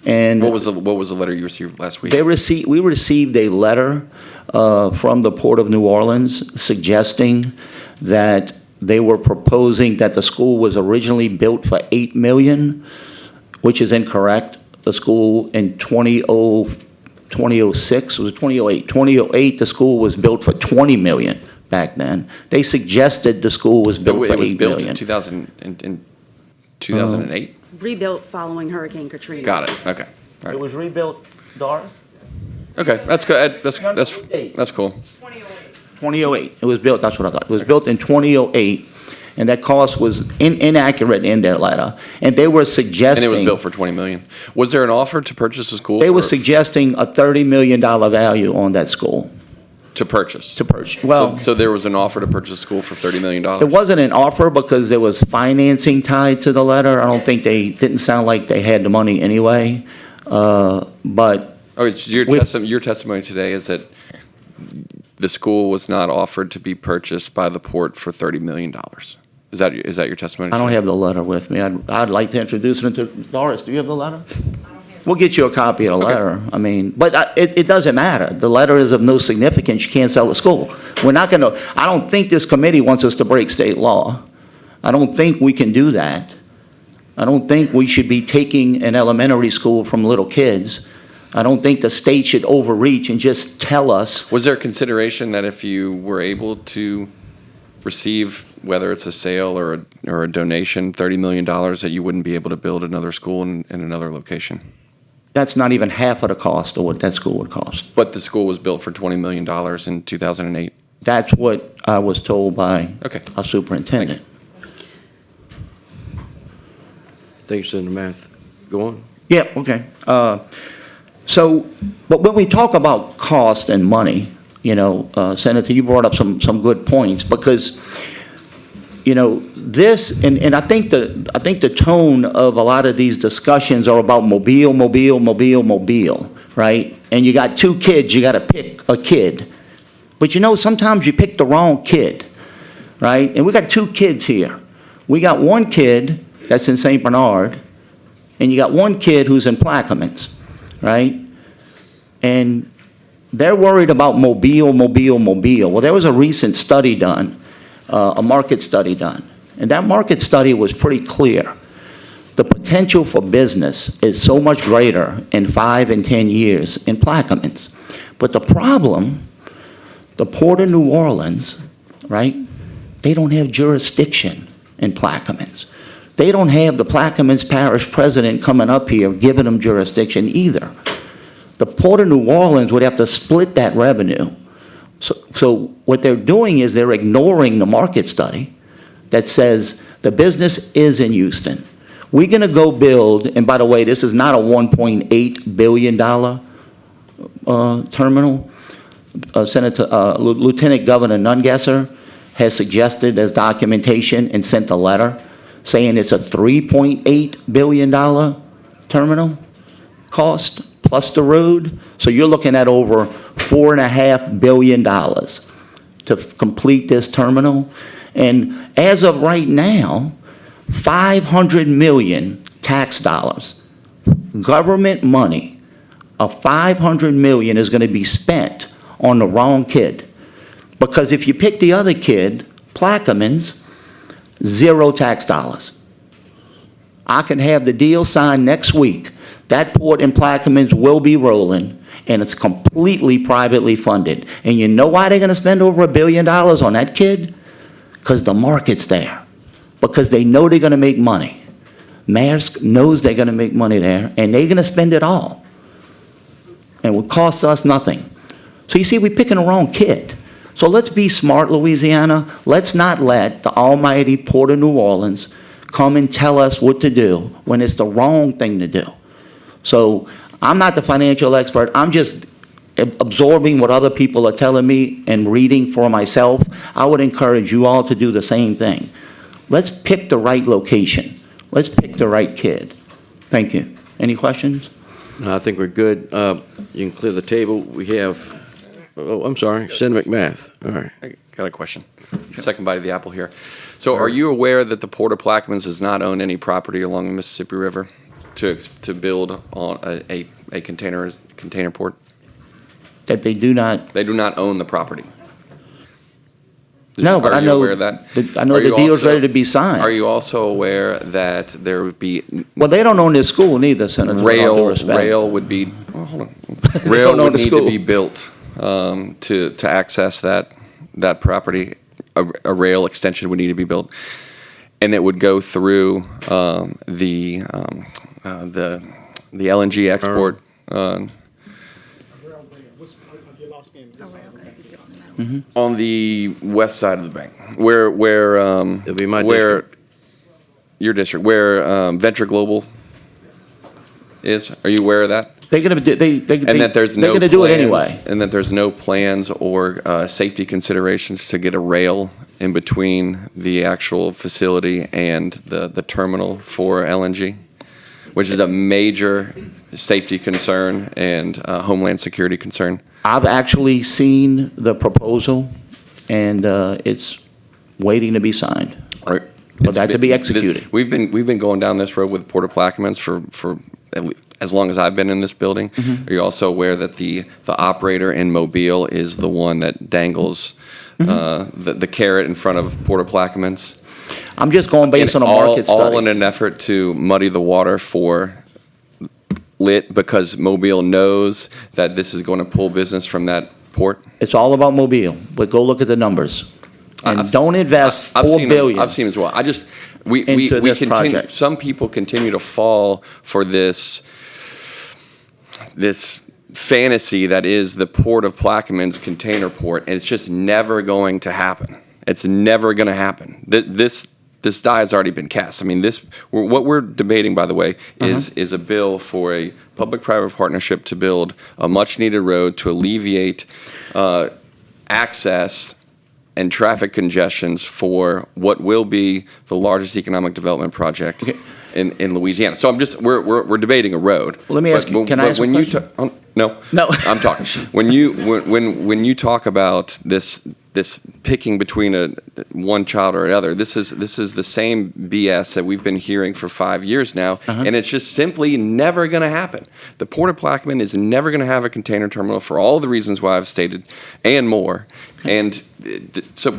and What was the letter you received last week? we received a letter from the Port of New Orleans suggesting that they were proposing that the school was originally built for $8 million, which is incorrect. The school in 2006, was it 2008? 2008, the school was built for $20 million. back then. They suggested the school was built for It was $8 built million. in 2008? Rebuilt following Hurricane Katrina. Got it, okay. All right. was rebuilt, Doris? Okay, that's good, that's cool. 2008. It was built, that's what I thought. It was built in 2008, and that cost was inaccurate in their letter. And they were And suggesting. it was built for 20 million. Was there an offer to purchase the school? They were for- suggesting a $30 million value on that school To purchase? to purchase. Well, So there was an offer to purchase the school for $30 million? it wasn't an offer because there was financing tied to the letter. I don't think didn't sound like they had the money anyway. But Oh, it's your testimony today is that the school was not offered to be purchased by the port for $30 million. Is that your testimony? I don't have the letter with me. I'd like to introduce it to Doris. Do you have the letter? We'll get you a copy of the letter. I mean, but it doesn't matter. The letter is of no significance. You can't sell the school. We're not going to, I don't think this committee wants us to break state law. I don't think we can do that. I don't think we should be taking an elementary school from little kids. I don't think the state should overreach and just tell us. Was there consideration that if you were able to receive, whether it's a sale or a donation, $30 million, that you wouldn't be able to build another school in another location? That's not even half of the cost of what that school would cost. But the school was built for $20 million in 2008? That's what I was told by Okay. our superintendent. Thanks in the math. Go on. Yeah, okay. But when we talk about cost and money, Senator, you brought up some good points because, this, and I think the tone of a lot of these discussions are about mobile, right? And you got two kids, you got to pick a kid. But sometimes you pick the wrong kid, right? And we got two kids here. We got one kid that's in St. Bernard, and you got one kid who's in Plaquemines, right? And they're worried about mobile. Well, there was a recent study done, a market study done, and that market study was pretty clear. The potential for business is so much greater in 5 and 10 years in Plaquemines. But the problem, the Port of New Orleans, right, they don't have jurisdiction in Plaquemines. They don't have the Plaquemines Parish president coming up here giving them jurisdiction either. The Port of New Orleans would have to split that revenue. So what they're doing is they're ignoring the market study that says the business is in Houston. We're going to go build, and by the way, this is not a $1.8 billion terminal. Lieutenant Governor Nungesser has suggested there's documentation and sent a letter saying it's a $3.8 billion terminal cost plus the road. So you're looking at over $4.5 billion to complete this terminal. And as of right now, 500 million tax dollars, government money of 500 million is going to be spent on the wrong kid. Because if you pick the other kid, Plaquemines, 0 tax dollars. I can have the deal signed next week. That port in Plaquemines will be rolling, and it's completely privately funded. And you know why they're going to spend over $1 billion on that kid? Because the market's there. Because they know they're going to make money. Maersk knows they're going to make money there, and they're going to spend it all. And it will cost us nothing. So you see, we're picking the wrong kid. So let's be smart, Louisiana. Let's not let the almighty Port of New Orleans come and tell us what to do when it's the wrong thing to do. So I'm not the financial expert. I'm just absorbing what other people are telling me and reading for myself. I would encourage you all to do the same thing. Let's pick the right location. Let's pick the right kid. Thank you. Any questions? No, I think we're good. You can clear the table. We have, I'm sorry, Senator McMath. All right. I got a question. Second bite of the apple here. So are you aware that the Port of Plaquemines does not own any property along the Mississippi River to build on a container port? That they do not. They do not own the property. No, but Are I you know. aware of that? I know Are the you deal's also- ready to be signed. Are you also aware that there would be Well, they don't own this school neither, Senator. with all due respect. rail would be, hold on. They Rail don't own would the need to school. be built to access that that property, a rail extension would need to be built, and it would go through the LNG export. On the west side of the bank, where It'll be my where district. your district, where Venture Global is. Are you aware of that? They're gonna do, And that there's they're no gonna do it plans- anyway. And that there's no plans or safety considerations to get a rail in between the actual facility and the terminal for LNG, which is a major safety concern and homeland security concern. I've actually seen the proposal, and it's waiting to be signed. Right. For that to be executed. We've been going down this road with Port of Plaquemines for as long as I've been in this building. Mm-hmm. Are you also aware that the operator in Mobile is the one that dangles the carrot in front of Port of Plaquemines? I'm just going based on a market All in study. an effort to muddy the water for Lit, because Mobile knows that this is going to pull business from that port. It's all about Mobile, but go look at the numbers. And don't invest I've $4 seen billion. I've seen as well. We into this continue. project. Some people continue to fall for this fantasy that is the Port of Plaquemines container port, and it's just never going to happen. It's never going to happen. This die has already been cast. I mean, what we're debating, by the way, is a bill for a public-private partnership to build a much-needed road to alleviate access and traffic congestions for what will be the largest economic development project in Louisiana. So we're debating a road. Well, let me ask you, can I ask a question? No. No. I'm talking. When you talk about this picking between one child or another, this is the same BS that we've been hearing for 5 years now, and it's just simply never going to happen. The Port of Plaquemines is never going to have a container terminal for all the reasons why I've stated and more. And so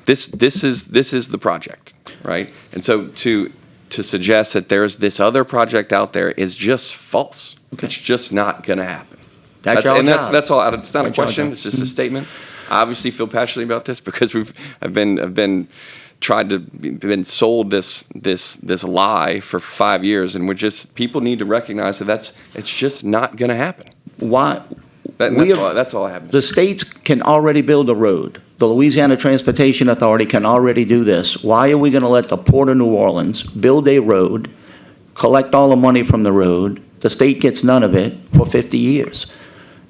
this is the project, right? And so to suggest that there's this other project out there is just false. It's just not going to happen. That's your job. That's all. It's not a That's your question. job. It's just a statement. I obviously feel passionately about this because I've been sold this lie for 5 years, and people need to recognize that it's just not going to happen. Why? That's all I have. The states can already build a road. The Louisiana Transportation Authority can already do this. Why are we going to let the Port of New Orleans build a road, collect all the money from the road? The state gets none of it for 50 years.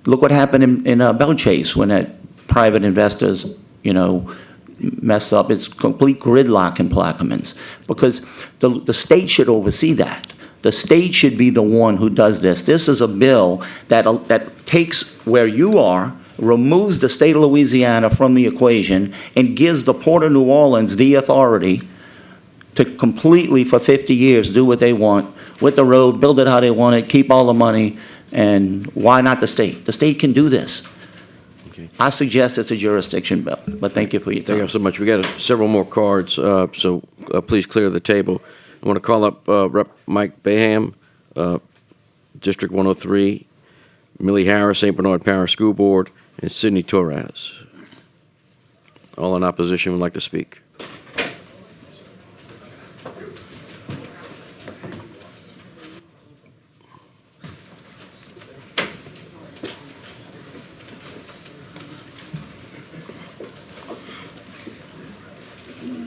Look what happened in Belle Chase when that private investors, messed up. It's complete gridlock in Plaquemines because the state should oversee that. The state should be the one who does this. This is a bill that takes where you are, removes the state of Louisiana from the equation, and gives the Port of New Orleans the authority to completely, for 50 years, do what they want with the road, build it how they want it, keep all the money, and why not the state? The state can do this. Okay. I suggest it's a jurisdiction bill, but thank you for your Thank you time. so much. We got several more cards, so please clear the table. I want to call up Rep. Mike Baham, District 103, Millie Harris, St. Bernard Parish School Board, and Sidney Torres. All in opposition would like to speak.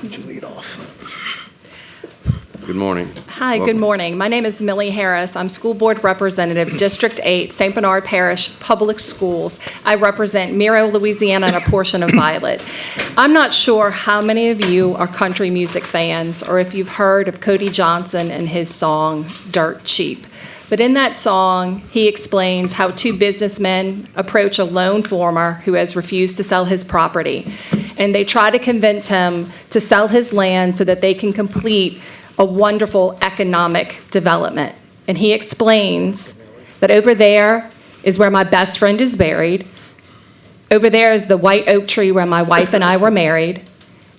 Would you lead off? Good morning. Hi, good Welcome. morning. My name is Millie Harris. I'm School Board Representative, District 8, St. Bernard Parish Public Schools. I represent Miro, Louisiana, and a portion of Violet. I'm not sure how many of you are country music fans or if you've heard of Cody Johnson and his song, Dirt Cheap. But in that song, he explains how two businessmen approach a loan farmer who has refused to sell his property. And they try to convince him to sell his land so that they can complete a wonderful economic development. And he explains that over there is where my best friend is buried. Over there is the white oak tree where my wife and I were married.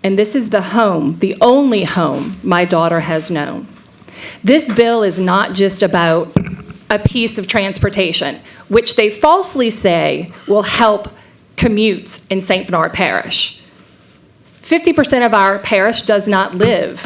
And this is the home, the only home my daughter has known. This bill is not just about a piece of transportation, which they falsely say will help commutes in St. Bernard Parish. 50% of our parish does not live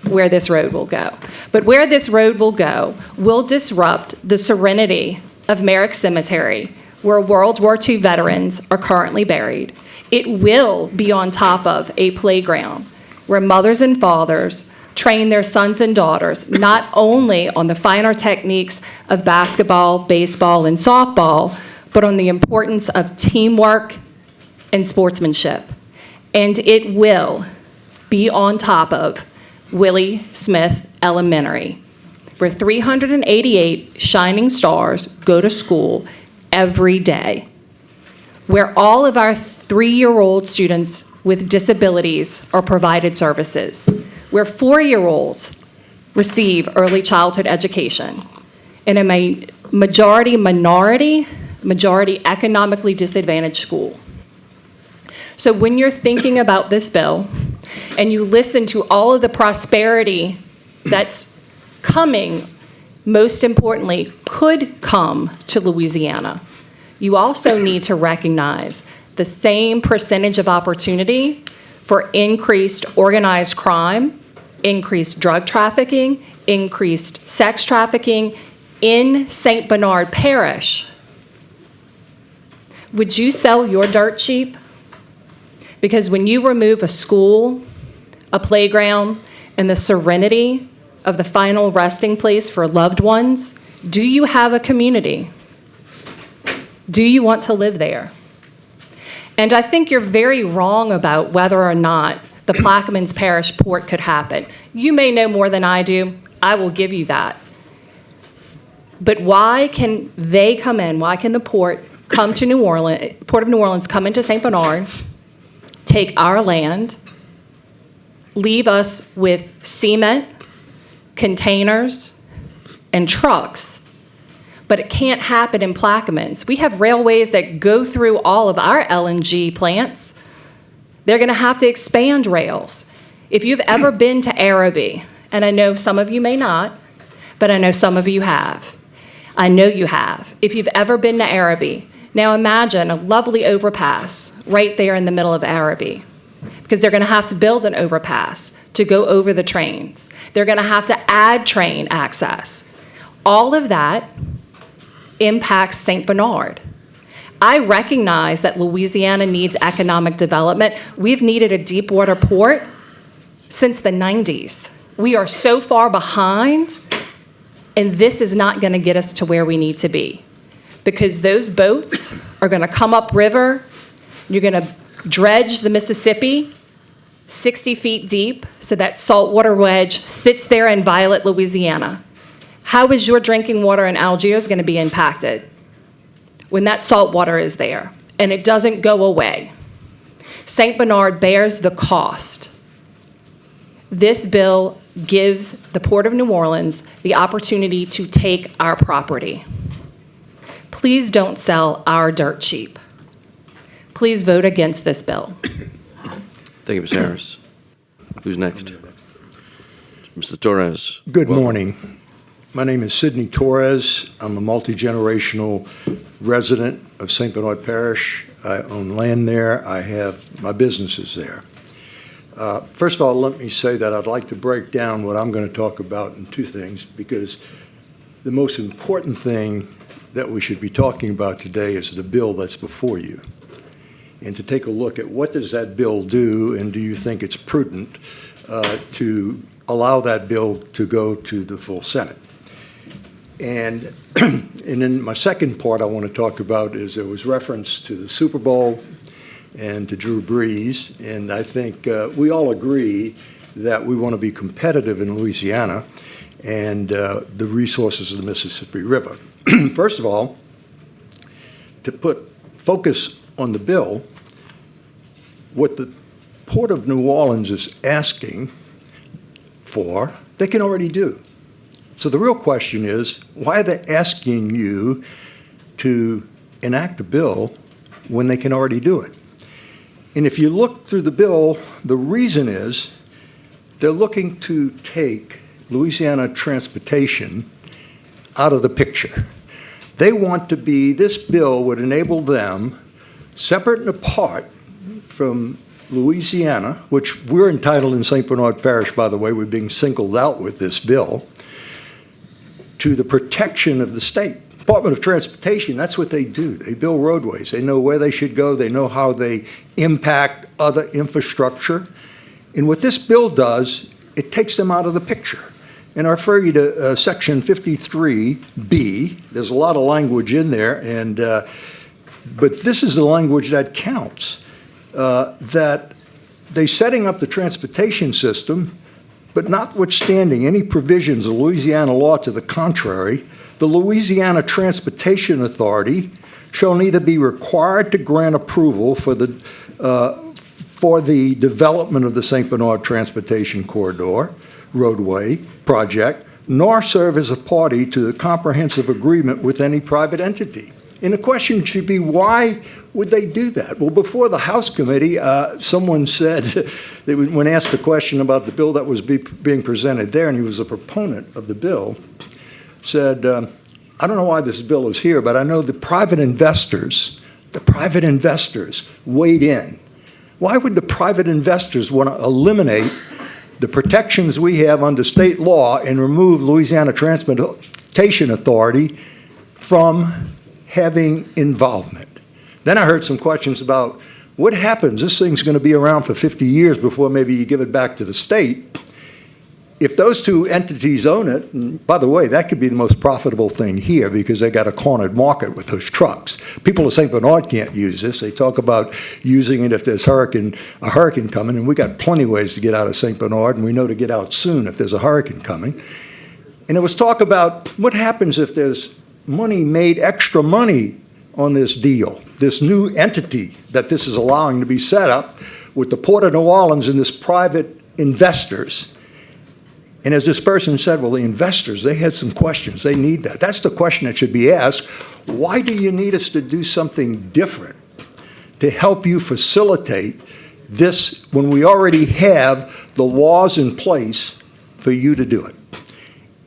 where this road will go. But where this road will go will disrupt the serenity of Merrick Cemetery, where World War II veterans are currently buried. It will be on top of a playground where mothers and fathers train their sons and daughters not only on the finer techniques of basketball, baseball, and softball, but on the importance of teamwork and sportsmanship. And it will be on top of Willie Smith Elementary, where 388 shining stars go to school every day, where all of our 3-year-old students with disabilities are provided services, where 4-year-olds receive early childhood education, in a majority economically disadvantaged school. So when you're thinking about this bill and you listen to all of the prosperity that's coming, most importantly, could come to Louisiana, you also need to recognize the same percentage of opportunity for increased organized crime, increased drug trafficking, increased sex trafficking in St. Bernard Parish. Would you sell your dirt cheap? Because when you remove a school, a playground, and the serenity of the final resting place for loved ones, do you have a community? Do you want to live there? And I think you're very wrong about whether or not the Plaquemines Parish port could happen. You may know more than I do. I will give you that. But why can they come in? Why can the port come to New Orleans, Port of New Orleans, come into St. Bernard, take our land, leave us with cement, containers, and trucks, but it can't happen in Plaquemines? We have railways that go through all of our LNG plants. They're going to have to expand rails. If you've ever been to Araby, and I know some of you may not, but I know some of you have. I know you have. If you've ever been to Araby, now imagine a lovely overpass right there in the middle of Araby, because they're going to have to build an overpass to go over the trains. They're going to have to add train access. All of that impacts St. Bernard. I recognize that Louisiana needs economic development. We've needed a deep water port since the 90s. We are so far behind, and this is not going to get us to where we need to be, because those boats are going to come upriver. You're going to dredge the Mississippi 60 feet deep so that saltwater wedge sits there in Violet, Louisiana. How is your drinking water in Algiers going to be impacted when that salt water is there and it doesn't go away? St. Bernard bears the cost. This bill gives the Port of New Orleans the opportunity to take our property. Please don't sell our dirt cheap. Please vote against this bill. Thank you, Ms. Harris. Who's next? Mr. Torres. Good morning. My name is Sidney Torres. I'm a multi-generational resident of St. Bernard Parish. I own land there. I have my businesses there. First of all, let me say that I'd like to break down what I'm going to talk about in two things, because the most important thing that we should be talking about today is the bill that's before you, and to take a look at what does that bill do, and do you think it's prudent to allow that bill to go to the full Senate. And then my second part I want to talk about is there was reference to the Super Bowl and to Drew Brees, and I think we all agree that we want to be competitive in Louisiana and the resources of the Mississippi River. First of all, to put focus on the bill, what the Port of New Orleans is asking for, they can already do. So the real question is, why are they asking you to enact a bill when they can already do it? And if you look through the bill, the reason is they're looking to take Louisiana transportation out of the picture. They want to be, this bill would enable them separate and apart from Louisiana, which we're entitled in St. Bernard Parish, by the way, we're being singled out with this bill, to the protection of the state. Department of Transportation, that's what they do. They build roadways. They know where they should go. They know how they impact other infrastructure. And what this bill does, it takes them out of the picture. And I refer you to Section 53B. There's a lot of language in there, and but this is the language that counts. That they're setting up the transportation system, but notwithstanding any provisions of Louisiana law to the contrary, the Louisiana Transportation Authority shall neither be required to grant approval for the development of the St. Bernard Transportation Corridor roadway project, nor serve as a party to the comprehensive agreement with any private entity. And the question should be, why would they do that? Well, before the House Committee, someone said, when asked a question about the bill that was being presented there, and he was a proponent of the bill, said, I don't know why this bill is here, but I know the private investors weighed in. Why would the private investors want to eliminate the protections we have under state law and remove Louisiana Transportation Authority from having involvement? Then I heard some questions about what happens. This thing's going to be around for 50 years before maybe you give it back to the state. If those two entities own it, and by the way, that could be the most profitable thing here because they got a cornered market with those trucks. People of St. Bernard can't use this. They talk about using it if there's a hurricane coming, and we got plenty of ways to get out of St. Bernard, and we know to get out soon if there's a hurricane coming. And there was talk about what happens if there's extra money on this deal, this new entity that this is allowing to be set up with the Port of New Orleans and this private investors. And as this person said, well, the investors, they had some questions. They need that. That's the question that should be asked. Why do you need us to do something different to help you facilitate this when we already have the laws in place for you to do it?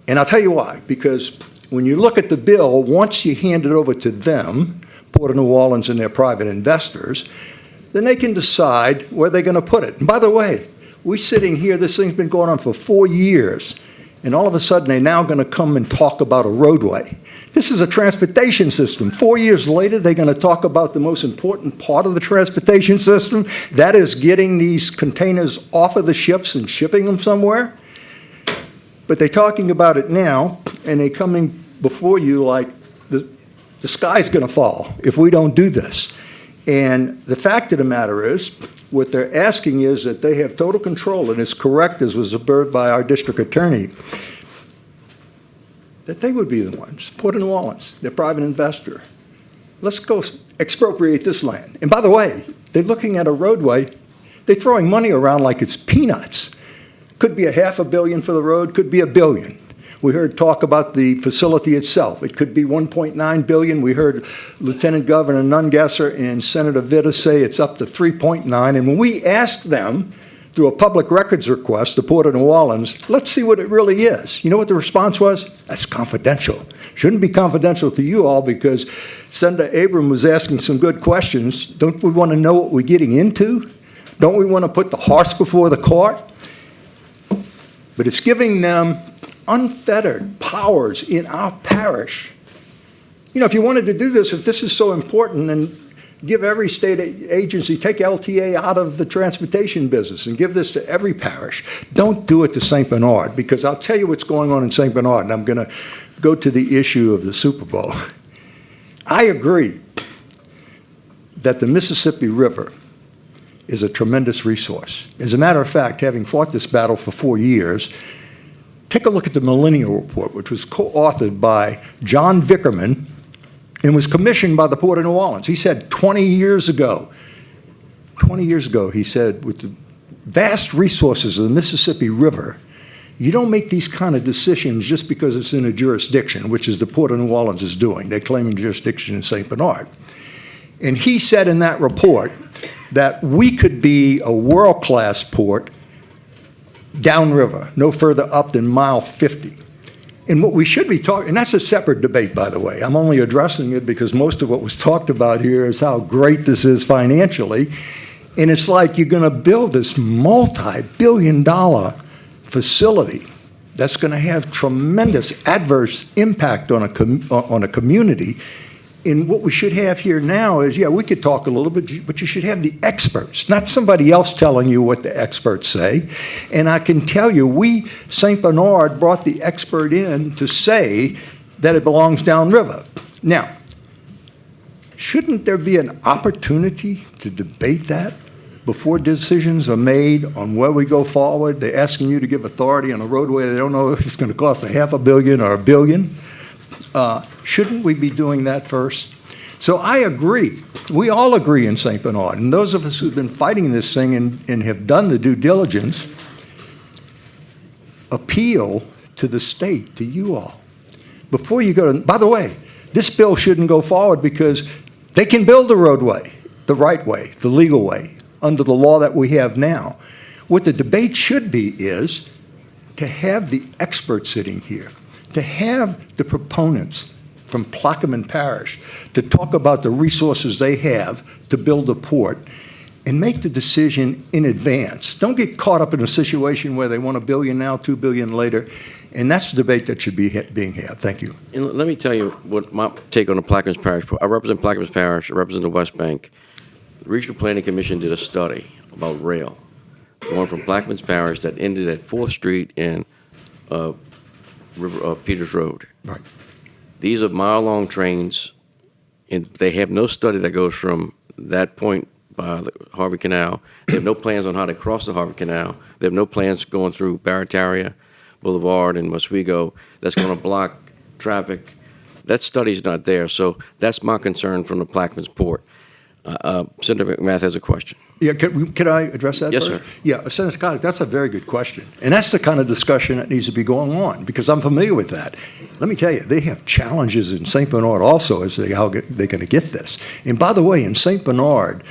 And I'll tell you why. Because when you look at the bill, once you hand it over to them, Port of New Orleans and their private investors, then they can decide where they're going to put it. And by the way, we're sitting here, this thing's been going on for 4 years, and all of a sudden they're now going to come and talk about a roadway. This is a transportation system. 4 years later, they're going to talk about the most important part of the transportation system, that is getting these containers off of the ships and shipping them somewhere. But they're talking about it now, and they're coming before you like the sky's going to fall if we don't do this. And the fact of the matter is, what they're asking is that they have total control, and it's correct, as was observed by our district attorney, that they would be the ones, Port of New Orleans, their private investor. Let's go expropriate this land. And by the way, they're looking at a roadway, they're throwing money around like it's peanuts. Could be $500 million for the road, could be $1 billion. We heard talk about the facility itself. It could be $1.9 billion. We heard Lieutenant Governor Nungesser and Senator Vitta say it's up to $3.9. And when we asked them through a public records request, the Port of New Orleans, let's see what it really is. You know what the response was? That's confidential. Shouldn't be confidential to you all because Senator Abram was asking some good questions. Don't we want to know what we're getting into? Don't we want to put the horse before the cart? But it's giving them unfettered powers in our parish. You know, if you wanted to do this, if this is so important, then give every state agency, take LTA out of the transportation business and give this to every parish. Don't do it to St. Bernard, because I'll tell you what's going on in St. Bernard, and I'm going to go to the issue of the Super Bowl. I agree that the Mississippi River is a tremendous resource. As a matter of fact, having fought this battle for 4 years, take a look at the Millennial Report, which was co-authored by John Vickerman and was commissioned by the Port of New Orleans. He said 20 years ago, he said, with the vast resources of the Mississippi River, you don't make these kind of decisions just because it's in a jurisdiction, which is the Port of New Orleans is doing. They're claiming jurisdiction in St. Bernard. And he said in that report that we could be a world-class port downriver, no further up than mile 50. And what we should be talking, and that's a separate debate, by the way. I'm only addressing it because most of what was talked about here is how great this is financially. And it's like you're going to build this multi-billion-dollar facility that's going to have tremendous adverse impact on a community. And what we should have here now is, yeah, we could talk a little bit, but you should have the experts, not somebody else telling you what the experts say. And I can tell you, we, St. Bernard, brought the expert in to say that it belongs downriver. Now, shouldn't there be an opportunity to debate that before decisions are made on where we go forward? They're asking you to give authority on a roadway they don't know if it's going to cost $500 million or $1 billion. Shouldn't we be doing that first? So I agree. We all agree in St. Bernard. And those of us who've been fighting this thing and have done the due diligence appeal to the state, to you all. Before you go to, by the way, this bill shouldn't go forward because they can build the roadway the right way, the legal way, under the law that we have now. What the debate should be is to have the experts sitting here, to have the proponents from Plaquemine Parish to talk about the resources they have to build a port and make the decision in advance. Don't get caught up in a situation where they want $1 billion now, $2 billion later, and that's the debate that should be being had. Thank you. And let me tell you what my take on the Plaquemines Parish. I represent Plaquemines Parish. I represent the West Bank. The Regional Planning Commission did a study about rail going from Plaquemines Parish that ended at 4th Street and Peters Road. Right. These are mile-long trains, and they have no study that goes from that point by the Harvey Canal. They have no plans on how to cross the Harvey Canal. They have no plans going through Barataria Boulevard and Oswego. That's going to block traffic. That study's not there, so that's my concern from the Plaquemines Port. Senator McMath has a question. Yeah, can I address that Yes, first? sir. Yeah, Senator Scott, that's a very good question. And that's the kind of discussion that needs to be going on, because I'm familiar with that. Let me tell you, they have challenges in St. Bernard also as to how they're going to get this. And by the way, in St. Bernard,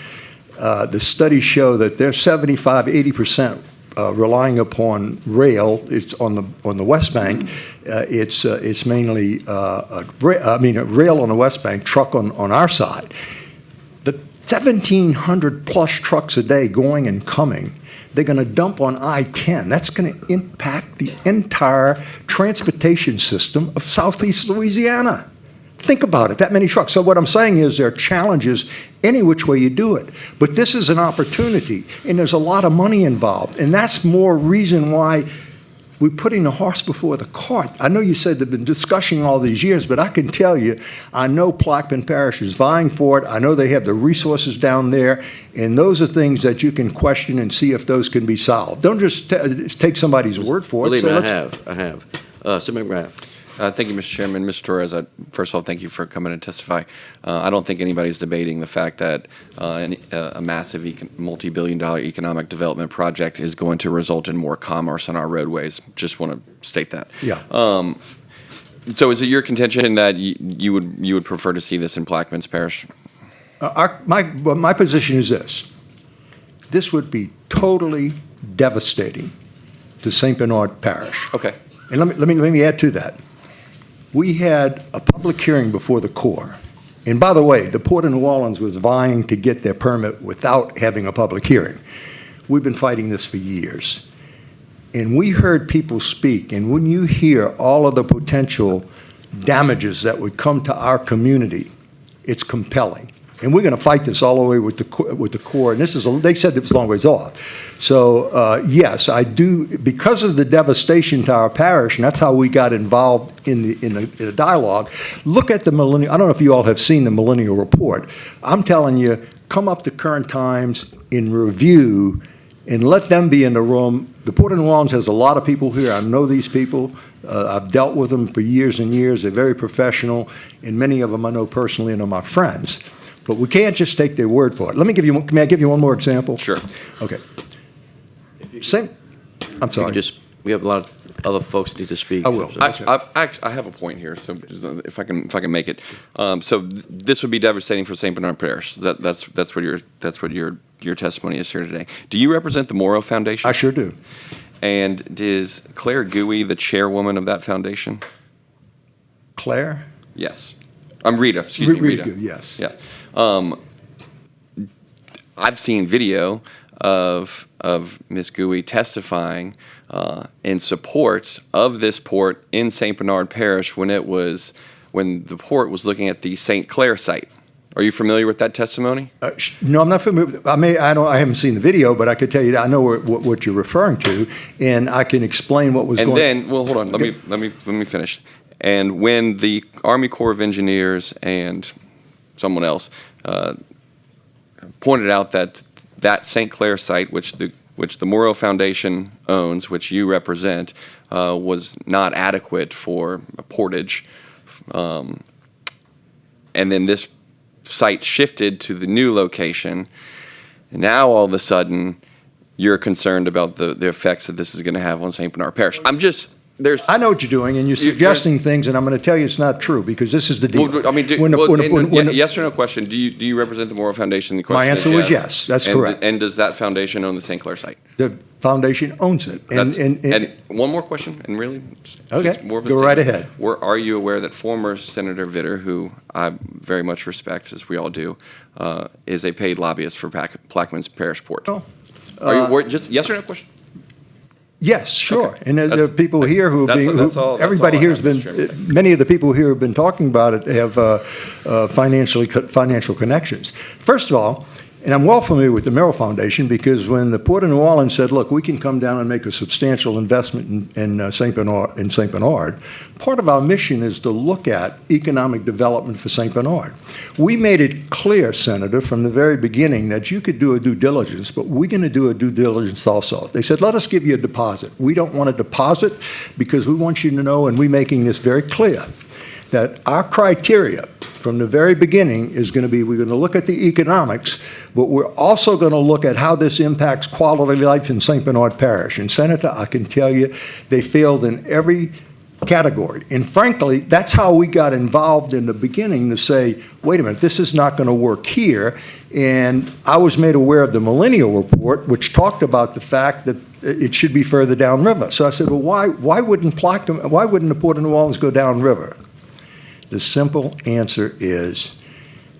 the studies show that they're 75, 80% relying upon rail. It's on the West Bank. It's mainly rail on the West Bank, truck on our side. The 1,700 plus trucks a day going and coming, they're going to dump on I-10. That's going to impact the entire transportation system of Southeast Louisiana. Think about it, that many trucks. So what I'm saying is there are challenges any which way you do it. But this is an opportunity, and there's a lot of money involved. And that's more reason why we're putting the horse before the cart. I know you said they've been discussing all these years, but I can tell you, I know Plaquemine Parish is vying for it. I know they have the resources down there, and those are things that you can question and see if those can be solved. Don't just take somebody's word for it. Believe So me, let's- I have. Senator McGrath. Thank you, Mr. Chairman. Mr. Torres, first of all, thank you for coming and testify. I don't think anybody's debating the fact that a massive multi-billion-dollar economic development project is going to result in more commerce on our roadways. Just want to state that. Yeah. So is it your contention that you would prefer to see this in Plaquemines Parish? My position is this. This would be totally devastating to St. Bernard Parish. Okay. And let me add to that. We had a public hearing before the Corps. And by the way, the Port of New Orleans was vying to get their permit without having a public hearing. We've been fighting this for years. And we heard people speak, and when you hear all of the potential damages that would come to our community, it's compelling. And we're going to fight this all the way with the Corps. And they said it was a long ways off. So yes, I do, because of the devastation to our parish, and that's how we got involved in the dialogue. Look at the millennial. I don't know if you all have seen the Millennial Report. I'm telling you, come up to current times in review, and let them be in the room. The Port of New Orleans has a lot of people here. I know these people. I've dealt with them for years and years. They're very professional, and many of them I know personally and are my friends. But we can't just take their word for it. May I give you one more example? Sure. Okay. I'm sorry. We have a lot of other folks that need to speak. I will. I have a point here, so if I can make it. So this would be devastating for St. Bernard Parish. That's what your testimony is here today. Do you represent the Morrow Foundation? I sure do. And is Claire Gooey the chairwoman of that foundation? Clair? Yes. I'm Rita, excuse me, Rita. Yes. Yeah. I've seen video of Ms. Gouy testifying in support of this port in St. Bernard Parish when the port was looking at the St. Clair site. Are you familiar with that testimony? No, I'm not familiar. I haven't seen the video, but I could tell you I know what you're referring to, and I can explain what was going on. And then, well, hold on. Let me finish. And when the Army Corps of Engineers and someone else pointed out that St. Clair site, which the Morrow Foundation owns, which you represent, was not adequate for portage, and then this site shifted to the new location, and now all of a sudden you're concerned about the effects that this is going to have on St. Bernard Parish. I know what you're doing, and you're suggesting things, and I'm going to tell you it's not true, because this is the deal. Well, I mean, yes or no question, do you represent the Morrow Foundation? The question My answer is was yes, that's correct. And does that foundation own the St. Clair site? The foundation owns it. And one more question, and really, okay, just more of a go right statement. ahead. Are you aware that former Senator Vitter, who I very much respect, as we all do, is a paid lobbyist for Plaquemines Parish Port? No. Are you worried? Just yes or no question? Yes, sure. Okay. And there are people here who have been, everybody here has been, many of the people here who have been talking about it have financial connections. First of all, and I'm well familiar with the Merrill Foundation, because when the Port of New Orleans said, look, we can come down and make a substantial investment in St. Bernard, part of our mission is to look at economic development for St. Bernard. We made it clear, Senator, from the very beginning that you could do a due diligence, but we're going to do a due diligence also. They said, let us give you a deposit. We don't want a deposit because we want you to know, and we're making this very clear, that our criteria from the very beginning is going to be, we're going to look at the economics, but we're also going to look at how this impacts quality of life in St. Bernard Parish. And Senator, I can tell you, they failed in every category. And frankly, that's how we got involved in the beginning, to say, wait a minute, this is not going to work here. And I was made aware of the Millennial Report, which talked about the fact that it should be further downriver. So I said, well, why wouldn't the Port of New Orleans go downriver? The simple answer is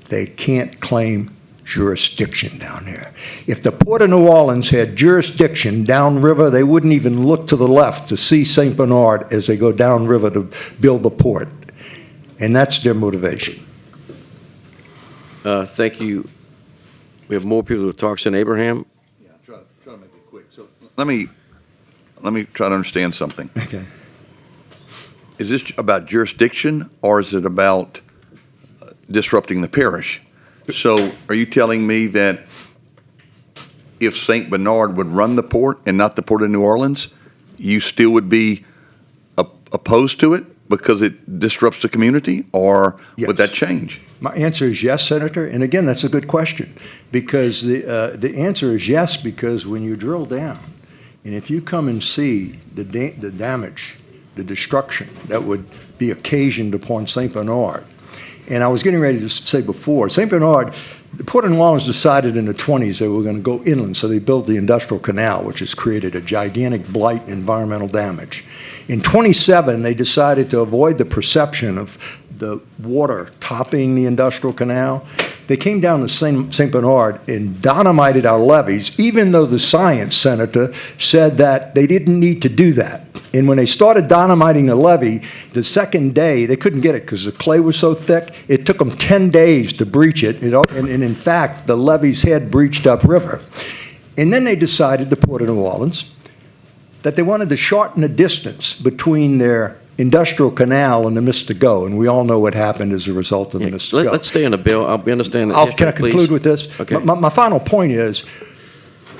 they can't claim jurisdiction down there. If the Port of New Orleans had jurisdiction downriver, they wouldn't even look to the left to see St. Bernard as they go downriver to build the port. And that's their motivation. Thank you. We have more people to talk. Senator Abraham? Yeah, try to make it quick. So let me try to understand something. Okay. Is this about jurisdiction, or is it about disrupting the parish? So are you telling me that if St. Bernard would run the port and not the Port of New Orleans, you still would be opposed to it because it disrupts the community, or would that change? My answer is yes, Senator. And again, that's a good question, because the answer is yes, because when you drill down, and if you come and see the damage, the destruction that would be occasioned upon St. Bernard. And I was getting ready to say before, St. Bernard, the Port of New Orleans decided in the 20s they were going to go inland, so they built the Industrial Canal, which has created a gigantic blight and environmental damage. In 27, they decided to avoid the perception of the water topping the Industrial Canal. They came down to St. Bernard and dynamited our levees, even though the science, Senator, said that they didn't need to do that. And when they started dynamiting the levee, the second day, they couldn't get it because the clay was so thick. It took them 10 days to breach it. And in fact, the levees had breached upriver. And then they decided, the Port of New Orleans, that they wanted to shorten the distance between their Industrial Canal and the Mystico, and we all know what happened as a result of the Mystico. Let's stay on the bill. We understand that. Can I conclude with this? Okay. My final point is,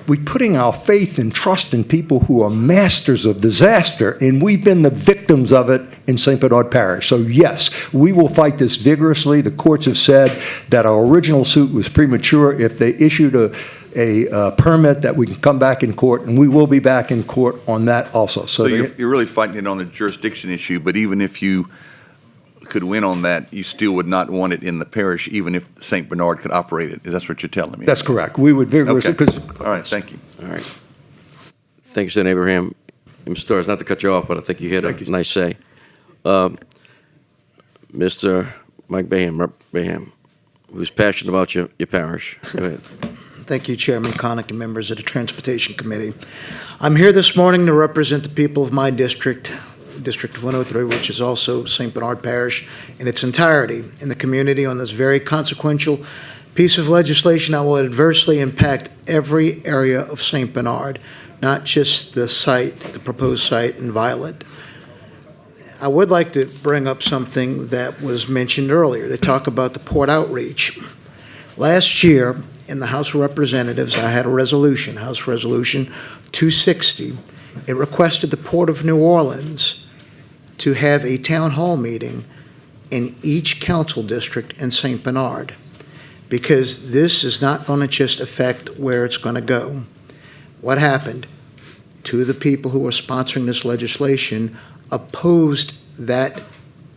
we're putting our faith and trust in people who are masters of disaster, and we've been the victims of it in St. Bernard Parish. So yes, we will fight this vigorously. The courts have said that our original suit was premature. If they issued a permit, that we can come back in court, and we will be back in court on that also. So you're really fighting it on the jurisdiction issue, but even if you could win on that, you still would not want it in the parish, even if St. Bernard could operate it. That's what you're telling me? That's correct. We would vigorously, because... All right, thank you. All right. Thank you, Senator Abraham. Mr. Torres, not to cut you off, but I think you had a nice say. Mr. Mike Baham, Rep. Baham, who's passionate about your parish. Go ahead. Thank you, Chairman Connick and members of the Transportation Committee. I'm here this morning to represent the people of my district, District 103, which is also St. Bernard Parish in its entirety, in the community on this very consequential piece of legislation that will adversely impact every area of St. Bernard, not just the site, the proposed site in Violet. I would like to bring up something that was mentioned earlier, to talk about the port outreach. Last year, in the House of Representatives, I had a resolution, House Resolution 260. It requested the Port of New Orleans to have a town hall meeting in each council district in St. Bernard, because this is not going to just affect where it's going to go. What happened? Two of the people who were sponsoring this legislation opposed that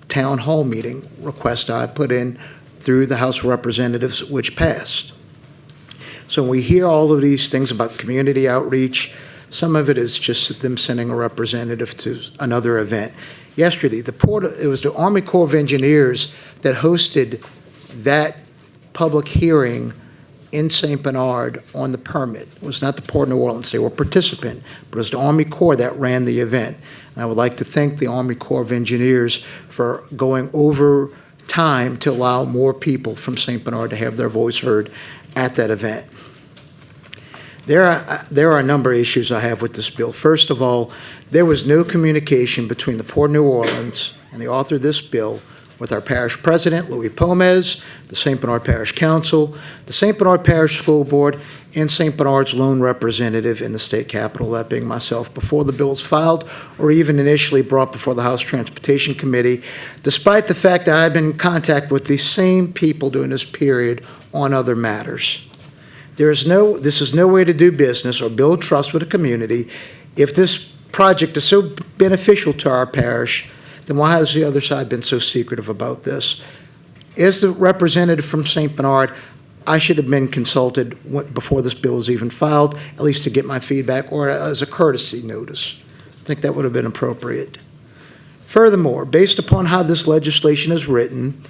town hall meeting request I put in through the House of Representatives, which passed. So when we hear all of these things about community outreach, some of it is just them sending a representative to another event. Yesterday, it was the Army Corps of Engineers that hosted that public hearing in St. Bernard on the permit. It was not the Port of New Orleans. They were a participant, but it was the Army Corps that ran the event. And I would like to thank the Army Corps of Engineers for going over time to allow more people from St. Bernard to have their voice heard at that event. There are a number of issues I have with this bill. First of all, there was no communication between the Port of New Orleans and the author of this bill with our parish president, Louis Pomez, the St. Bernard Parish Council, the St. Bernard Parish School Board, and St. Bernard's lone representative in the state capitol, that being myself, before the bill was filed or even initially brought before the House Transportation Committee, despite the fact that I've been in contact with these same people during this period on other matters. This is no way to do business or build trust with a community. If this project is so beneficial to our parish, then why has the other side been so secretive about this? As the representative from St. Bernard, I should have been consulted before this bill was even filed, at least to get my feedback, or as a courtesy notice. I think that would have been appropriate. Furthermore, based upon how this legislation is written,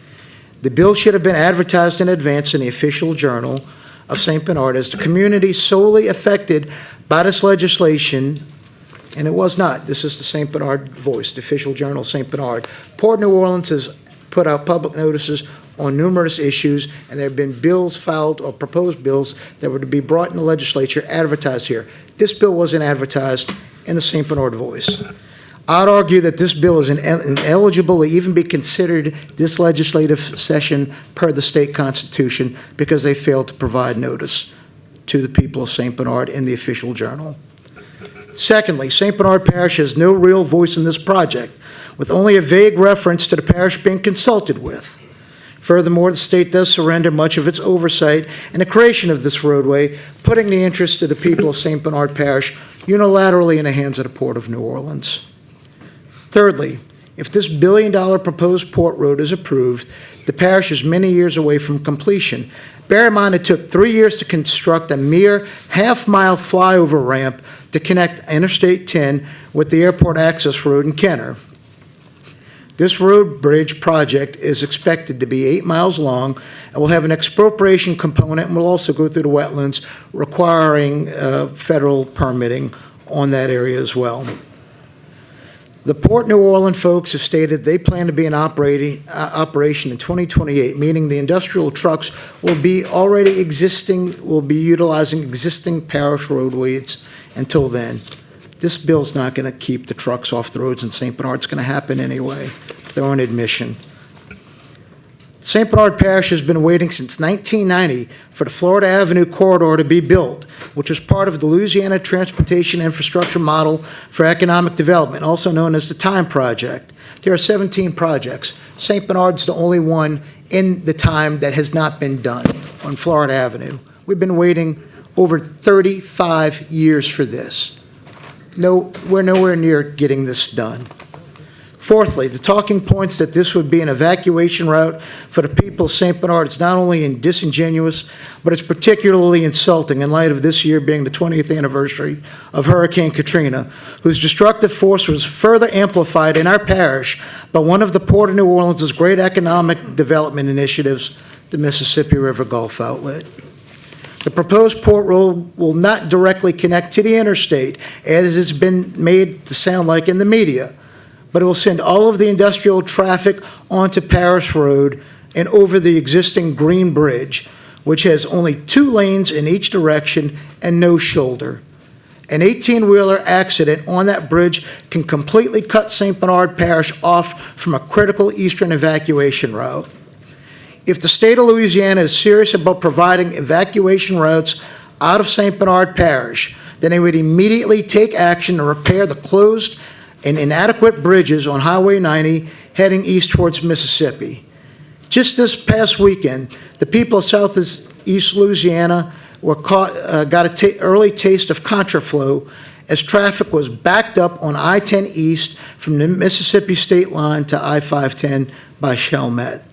the bill should have been advertised in advance in the official journal of St. Bernard as the community solely affected by this legislation, and it was not. This is the St. Bernard Voice, the official journal of St. Bernard. Port New Orleans has put out public notices on numerous issues, and there have been bills filed or proposed bills that were to be brought in the legislature advertised here. This bill wasn't advertised in the St. Bernard Voice. I'd argue that this bill is ineligible to even be considered this legislative session per the state constitution because they failed to provide notice to the people of St. Bernard in the official journal. Secondly, St. Bernard Parish has no real voice in this project, with only a vague reference to the parish being consulted with. Furthermore, the state does surrender much of its oversight in the creation of this roadway, putting the interests of the people of St. Bernard Parish unilaterally in the hands of the Port of New Orleans. Thirdly, if this billion-dollar proposed port road is approved, the parish is many years away from completion. Bear in mind, it took 3 years to construct a mere half-mile flyover ramp to connect Interstate 10 with the airport access road in Kenner. This road bridge project is expected to be 8 miles long and will have an expropriation component and will also go through the wetlands, requiring federal permitting on that area as well. The Port New Orleans folks have stated they plan to be in operation in 2028, meaning the industrial trucks will be utilizing existing parish roadways until then. This bill's not going to keep the trucks off the roads in St. Bernard. It's going to happen anyway. Their own admission. St. Bernard Parish has been waiting since 1990 for the Florida Avenue corridor to be built, which was part of the Louisiana Transportation Infrastructure Model for Economic Development, also known as the TIME Project. There are 17 projects. St. Bernard's the only one in the TIME that has not been done on Florida Avenue. We've been waiting over 35 years for this. No, we're nowhere near getting this done. Fourthly, the talking points that this would be an evacuation route for the people of St. Bernard is not only disingenuous, but it's particularly insulting in light of this year being the 20th anniversary of Hurricane Katrina, whose destructive force was further amplified in our parish by one of the Port of New Orleans' great economic development initiatives, the Mississippi River Gulf Outlet. The proposed port road will not directly connect to the interstate, as it's been made to sound like in the media, but it will send all of the industrial traffic onto Paris Road and over the existing Green Bridge, which has only 2 lanes in each direction and no shoulder. An 18-wheeler accident on that bridge can completely cut St. Bernard Parish off from a critical eastern evacuation route. If the state of Louisiana is serious about providing evacuation routes out of St. Bernard Parish, then they would immediately take action to repair the closed and inadequate bridges on Highway 90 heading east towards Mississippi. Just this past weekend, the people of Southeast Louisiana got an early taste of contraflow as traffic was backed up on I-10 East from the Mississippi state line to I-510 by Chalmette.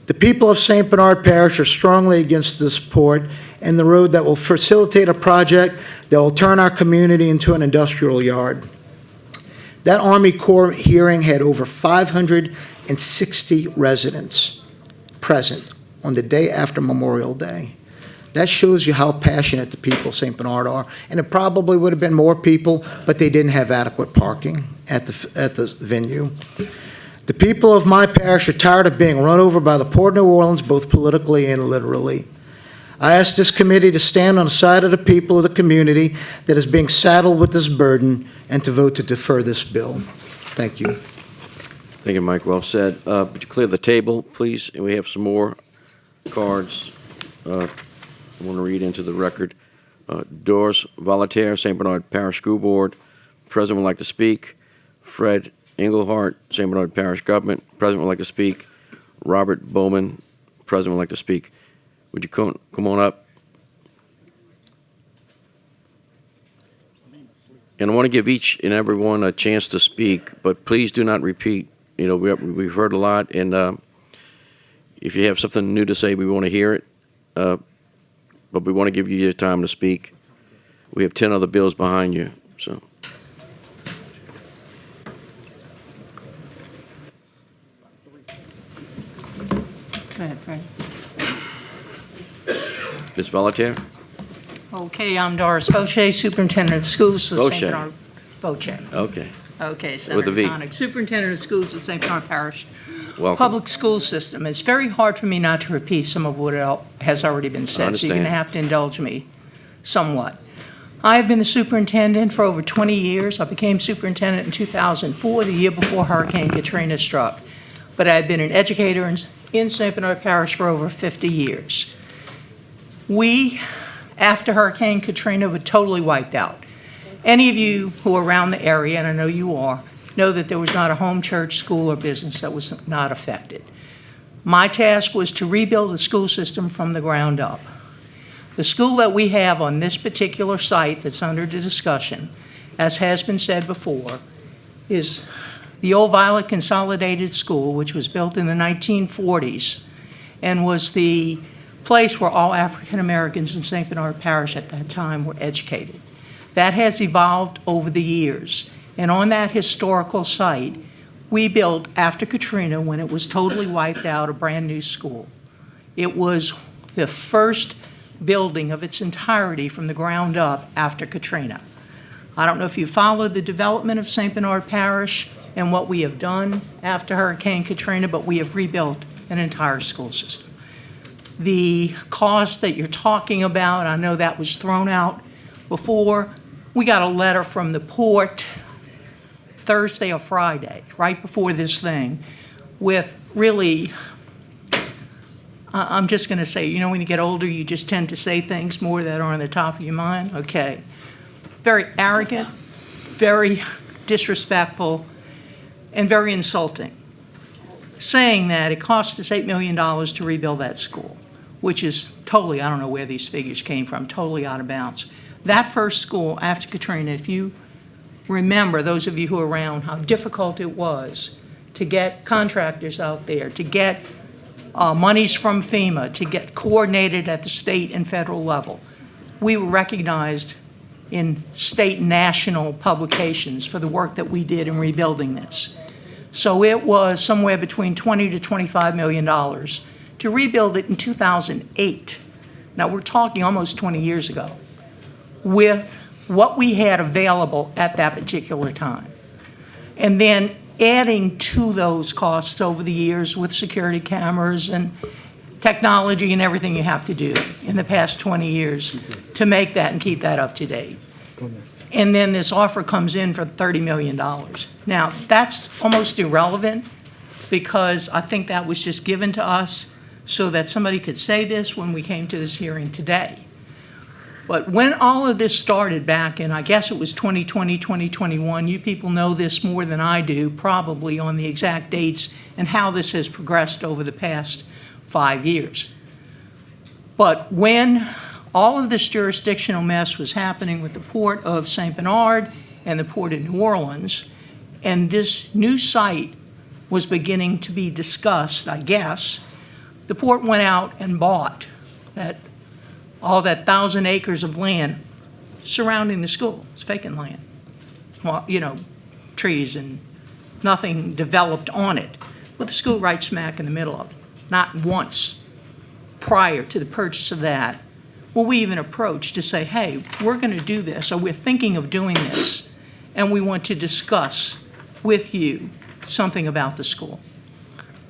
The people of St. Bernard Parish are strongly against this port and the road that will facilitate a project that will turn our community into an industrial yard. That Army Corps hearing had over 560 residents present on the day after Memorial Day. That shows you how passionate the people of St. Bernard are, and it probably would have been more people, but they didn't have adequate parking at the venue. The people of my parish are tired of being run over by the Port of New Orleans, both politically and literally. I ask this committee to stand on the side of the people of the community that is being saddled with this burden and to vote to defer this bill. Thank you. Thank you, Mike. Well said. Would you clear the table, please? And we have some more cards I want to read into the record. Doris Voltaire, St. Bernard Parish School Board. President would like to speak. Fred Englehart, St. Bernard Parish Government. President would like to speak. Robert Bowman, President would like to speak. Would you come on up? And I want to give each and every one a chance to speak, but please do not repeat. You know, we've heard a lot, and if you have something new to say, we want to hear it. But we want to give you your time to speak. We have 10 other bills behind you, so. Go ahead, Freddie. Ms. Voltaire? Okay, I'm Doris Fauché, Superintendent of Schools for St. Fauché. Bernard. Fauché. Okay. Okay, With a Senator V. Connick, Superintendent of Schools for St. Bernard Parish Welcome. Public School System. It's very hard for me not to repeat some of what has already been said, so you're going to understand. have to indulge me somewhat. I have been the superintendent for over 20 years. I became superintendent in 2004, the year before Hurricane Katrina struck. But I've been an educator in St. Bernard Parish for over 50 years. We, after Hurricane Katrina, were totally wiped out. Any of you who are around the area, and I know you are, know that there was not a home church, school, or business that was not affected. My task was to rebuild the school system from the ground up. The school that we have on this particular site that's under discussion, as has been said before, is the old Violet Consolidated School, which was built in the 1940s and was the place where all African Americans in St. Bernard Parish at that time were educated. That has evolved over the years. And on that historical site, we built, after Katrina, when it was totally wiped out, a brand-new school. It was the first building of its entirety from the ground up after Katrina. I don't know if you followed the development of St. Bernard Parish and what we have done after Hurricane Katrina, but we have rebuilt an entire school system. The cost that you're talking about, I know that was thrown out before. We got a letter from the port Thursday or Friday, right before this thing, with really, I'm just going to say, you know, when you get older, you just tend to say things more that are on the top of your mind. Okay. Very arrogant, very disrespectful, and very insulting, saying that it cost us $8 million to rebuild that school, which is totally, I don't know where these figures came from, totally out of bounds. That first school after Katrina, if you remember, those of you who are around, how difficult it was to get contractors out there, to get monies from FEMA, to get coordinated at the state and federal level. We were recognized in state and national publications for the work that we did in rebuilding this. So it was somewhere between $20 to $25 million to rebuild it in 2008. Now, we're talking almost 20 years ago, with what we had available at that particular time. And then adding to those costs over the years with security cameras and technology and everything you have to do in the past 20 years to make that and keep that up to date. And then this offer comes in for $30 million. Now, that's almost irrelevant because I think that was just given to us so that somebody could say this when we came to this hearing today. But when all of this started back in, I guess it was 2020, 2021, you people know this more than I do, probably on the exact dates and how this has progressed over the past 5 years. But when all of this jurisdictional mess was happening with the Port of St. Bernard and the Port of New Orleans, and this new site was beginning to be discussed, I guess, the port went out and bought all that 1,000 acres of land surrounding the school. It's vacant land. Well, you know, trees and nothing developed on it. With the school right smack in the middle of it. Not once prior to the purchase of that will we even approach to say, hey, we're going to do this, or we're thinking of doing this, and we want to discuss with you something about the school.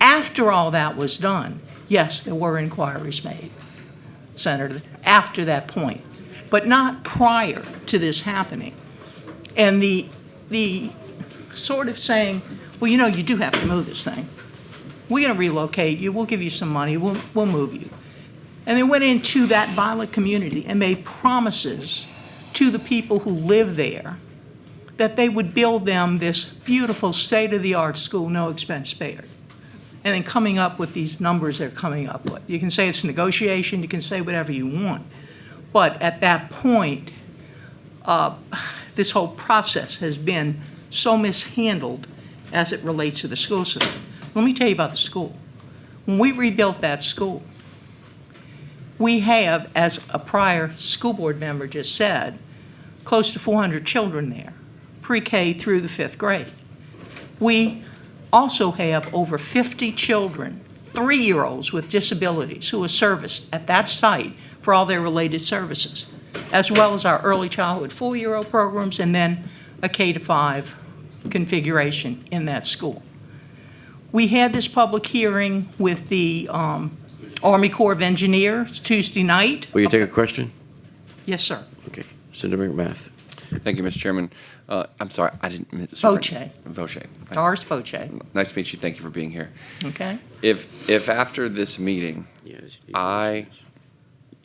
After all that was done, yes, there were inquiries made, Senator, after that point, but not prior to this happening. And the sort of saying, well, you know, you do have to move this thing. We're going to relocate you. We'll give you some money. We'll move you. And they went into that violent community and made promises to the people who live there that they would build them this beautiful state-of-the-art school, no expense spared. And then coming up with these numbers they're coming up with. You can say it's negotiation, you can say whatever you want. But at that point, this whole process has been so mishandled as it relates to the school system. Let me tell you about the school. When we rebuilt that school, we have, as a prior school board member just said, close to 400 children there, pre-K through the 5th grade. We also have over 50 children, 3-year-olds with disabilities who are serviced at that site for all their related services, as well as our early childhood 4-year-old programs and then a K-5 configuration in that school. We had this public hearing with the Army Corps of Engineers Tuesday night. Will you take a question? Yes, sir. Okay. Senator McMath. Thank you, Mr. Chairman. I'm sorry, I didn't. Voce. Voce. Doris Voce. Nice to meet you. Thank you for being here. Okay. If after this meeting,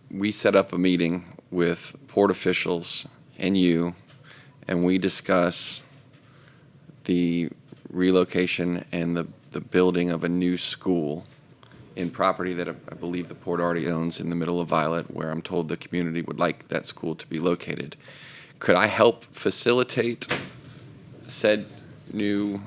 we set up a meeting with port officials and you, and we discuss the relocation and the building of a new school in property that I believe the port already owns in the middle of Violet, where I'm told the community would like that school to be located. Could I help facilitate said new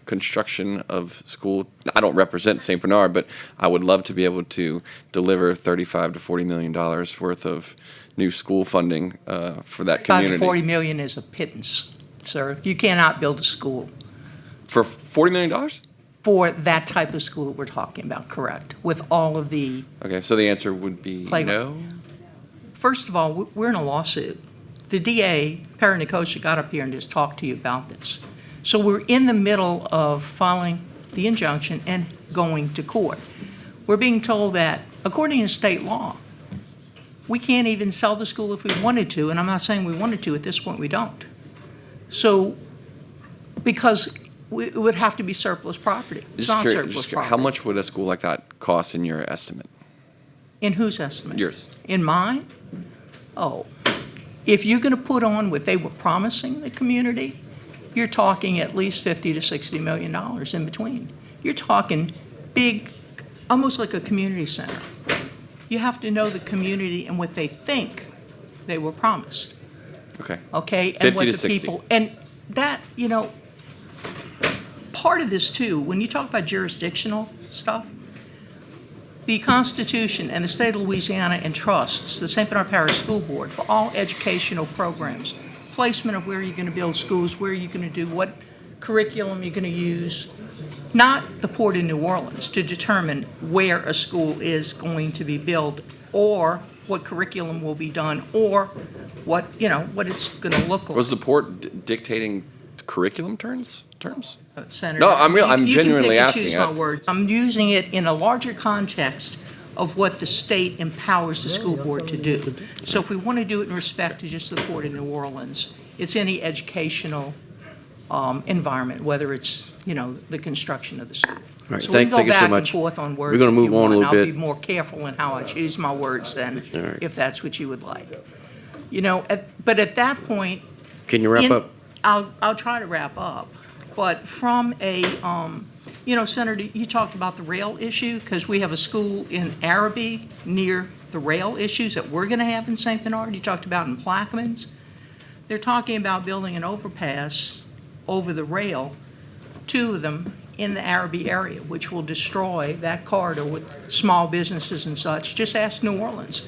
construction of school? I don't represent St. Bernard, but I would love to be able to deliver $35 to $40 million worth of new school funding for that community. 5 to 40 million is a pittance, sir. You cannot build a school. For $40 million? For that type of school that we're talking about, correct, with all of the... Okay, so the answer would be no? First of all, we're in a lawsuit. The DA, Perry Nicosia, got up here and just talked to you about this. So we're in the middle of filing the injunction and going to court. We're being told that, according to state law, we can't even sell the school if we wanted to, and I'm not saying we wanted to. At this point, we don't. So, because it would have to be surplus property. It's not surplus property. How much would a school like that cost in your estimate? In whose estimate? Yours. In mine? Oh, if you're going to put on what they were promising the community, you're talking at least $50 to $60 million in between. You're talking big, almost like a community center. You have to know the community and what they think they were promised. Okay. Okay? 50 and what to the 60. people, and that, part of this too, when you talk about jurisdictional stuff, the Constitution and the state of Louisiana entrusts the St. Bernard Parish School Board for all educational programs, placement of where you're going to build schools, where you're going to do what curriculum you're going to use, not the Port of New Orleans to determine where a school is going to be built or what curriculum will be done or what it's going to look like. Was the port dictating curriculum terms? Senator, No, I'm you genuinely can pick asking. and choose my words. I'm using it in a larger context of what the state empowers the school board to do. So if we want to do it in respect to just the Port of New Orleans, it's any educational environment, whether it's, the construction of the school. All right, So we can go thank you so back and much. forth on words We're gonna if move you on a want. little I'll bit. be more careful in how I choose my words then, All right. if that's what you would like. But at that point, Can you wrap up? I'll try to wrap up, but from a, Senator, you talked about the rail issue, because we have a school in Araby near the rail issues that we're gonna have in St. Bernard. You talked about in Plaquemines. They're talking about building an overpass over the rail, 2 of them in the Araby area, which will destroy that corridor with small businesses and such. Just ask New Orleans,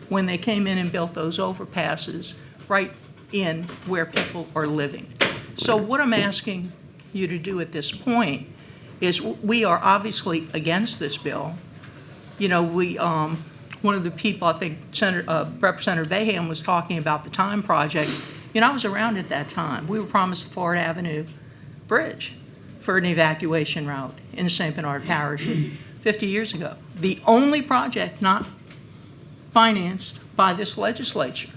when they came in and built those overpasses right in where people are living. So what I'm asking you to do at this point is, we are obviously against this bill. One of the people, I think Representative Baham was talking about the Time Project. I was around at that time. We were promised the Florida Avenue Bridge for an evacuation route in St. Bernard Parish 50 years ago. The only project not financed by this legislature.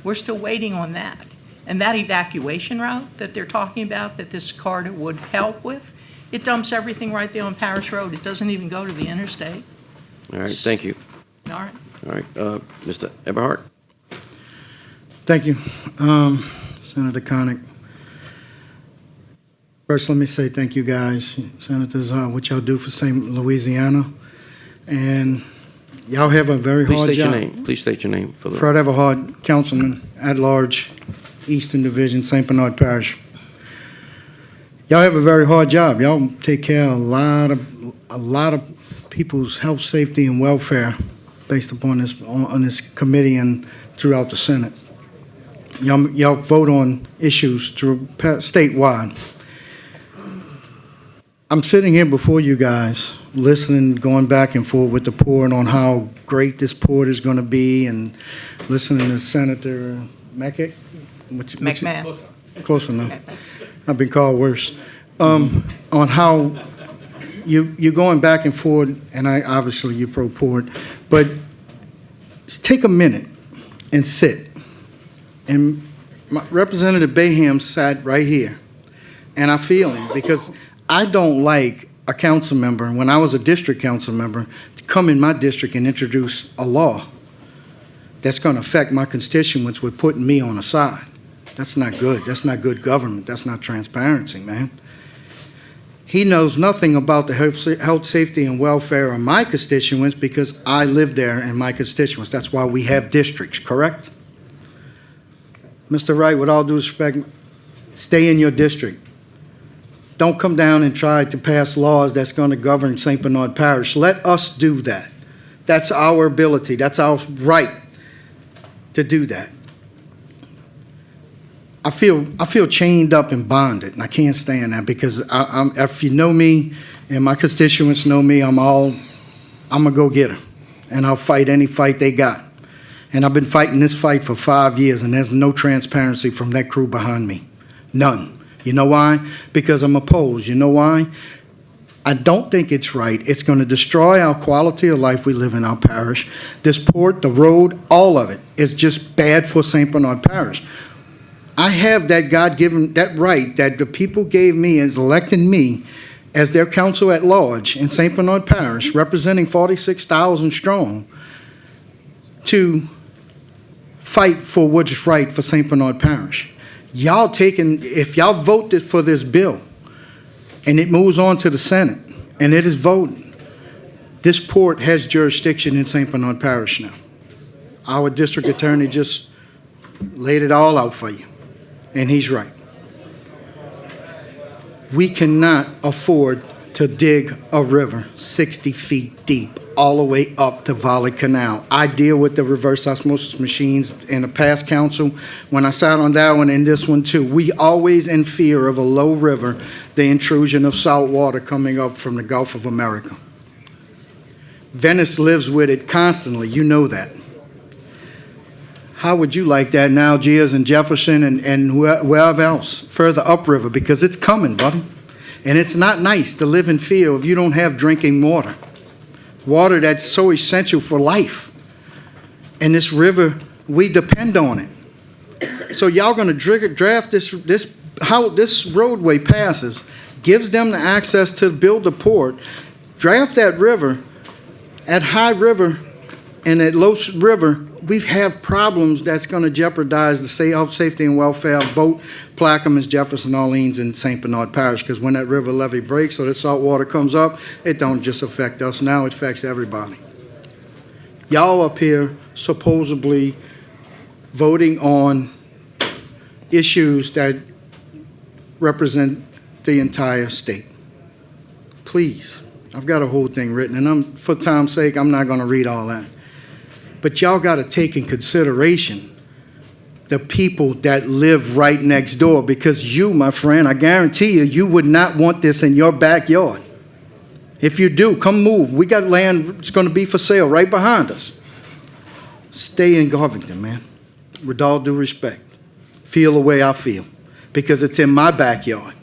We're still waiting on that. And that evacuation route that they're talking about, that this corridor would help with, it dumps everything right there on Parish Road. It doesn't even go to the interstate. All right, thank you. All right. All right, Mr. Eberhart? Thank you, Senator Connick. First, let me say thank you guys, Senators, what y'all do for St. Louisiana. And y'all have a very Please hard state your job. name. Please state your name. For the Fred Everhard, Councilman at Large, Eastern Division, St. Bernard Parish. Y'all have a very hard job. Y'all take care of a lot of people's health, safety, and welfare based upon this on this committee and throughout the Senate. Y'all vote on issues statewide. I'm sitting here before you guys, listening, going back and forth with the port on how great this port is going to be, and listening to Senator McMahon. Close enough. I've been called worse. On how you're going back and forth, and obviously you're pro-port, but take a minute and sit. And Representative Baham sat right here, and I feel him, because I don't like a council member, when I was a district council member, to come in my district and introduce a law that's going to affect my constituents with putting me on a side. That's not good. That's not good government. That's not transparency, man. He knows nothing about the health, safety, and welfare of my constituents, because I live there in my constituents. That's why we have districts, correct? Mr. Wright, with all due respect, stay in your district. Don't come down and try to pass laws that's going to govern St. Bernard Parish. Let us do that. That's our ability. That's our right to do that. I feel chained up and bonded, and I can't stand that, because if you know me and my constituents know me, I'm a go-getter, and I'll fight any fight they got. And I've been fighting this fight for 5 years, and there's no transparency from that crew behind me. None. You know why? Because I'm opposed. You know why? I don't think it's right. It's going to destroy our quality of life we live in our parish. This port, the road, all of it is just bad for St. Bernard Parish. I have that God-given, that right that the people gave me as electing me as their council at large in St. Bernard Parish, representing 46,000 strong, to fight for what's right for St. Bernard Parish. If y'all vote for this bill and it moves on to the Senate and it is voted, this port has jurisdiction in St. Bernard Parish now. Our district attorney just laid it all out for you, and he's right. We cannot afford to dig a river 60 feet deep all the way up to Valley Canal. I deal with the reverse osmosis machines in the past council. When I sat on that one and this one too, we always in fear of a low river, the intrusion of salt water coming up from the Gulf of America. Venice lives with it constantly, you know that. How would you like that now, Algiers and Jefferson and wherever else, further upriver, because it's coming, buddy. And it's not nice to live in fear if you don't have drinking water. Water that's so essential for life. And this river, we depend on it. So y'all gonna draft how this roadway passes, gives them the access to build the port, draft that river, at high river and at low river, we have problems that's going to jeopardize the health, safety, and welfare of both Plaquemines, Jefferson, Orleans, and St. Bernard Parish, because when that river levee breaks or the salt water comes up, it don't just affect us now, it affects everybody. Y'all up here supposedly voting on issues that represent the entire state. Please, I've got a whole thing written, and for time's sake, I'm not going to read all that. But y'all got to take in consideration the people that live right next door, because you, my friend, I guarantee you, you would not want this in your backyard. If you do, come move. We got land that's going to be for sale right behind us. Stay in Covington, man. With all due respect. Feel the way I feel, because it's in my backyard.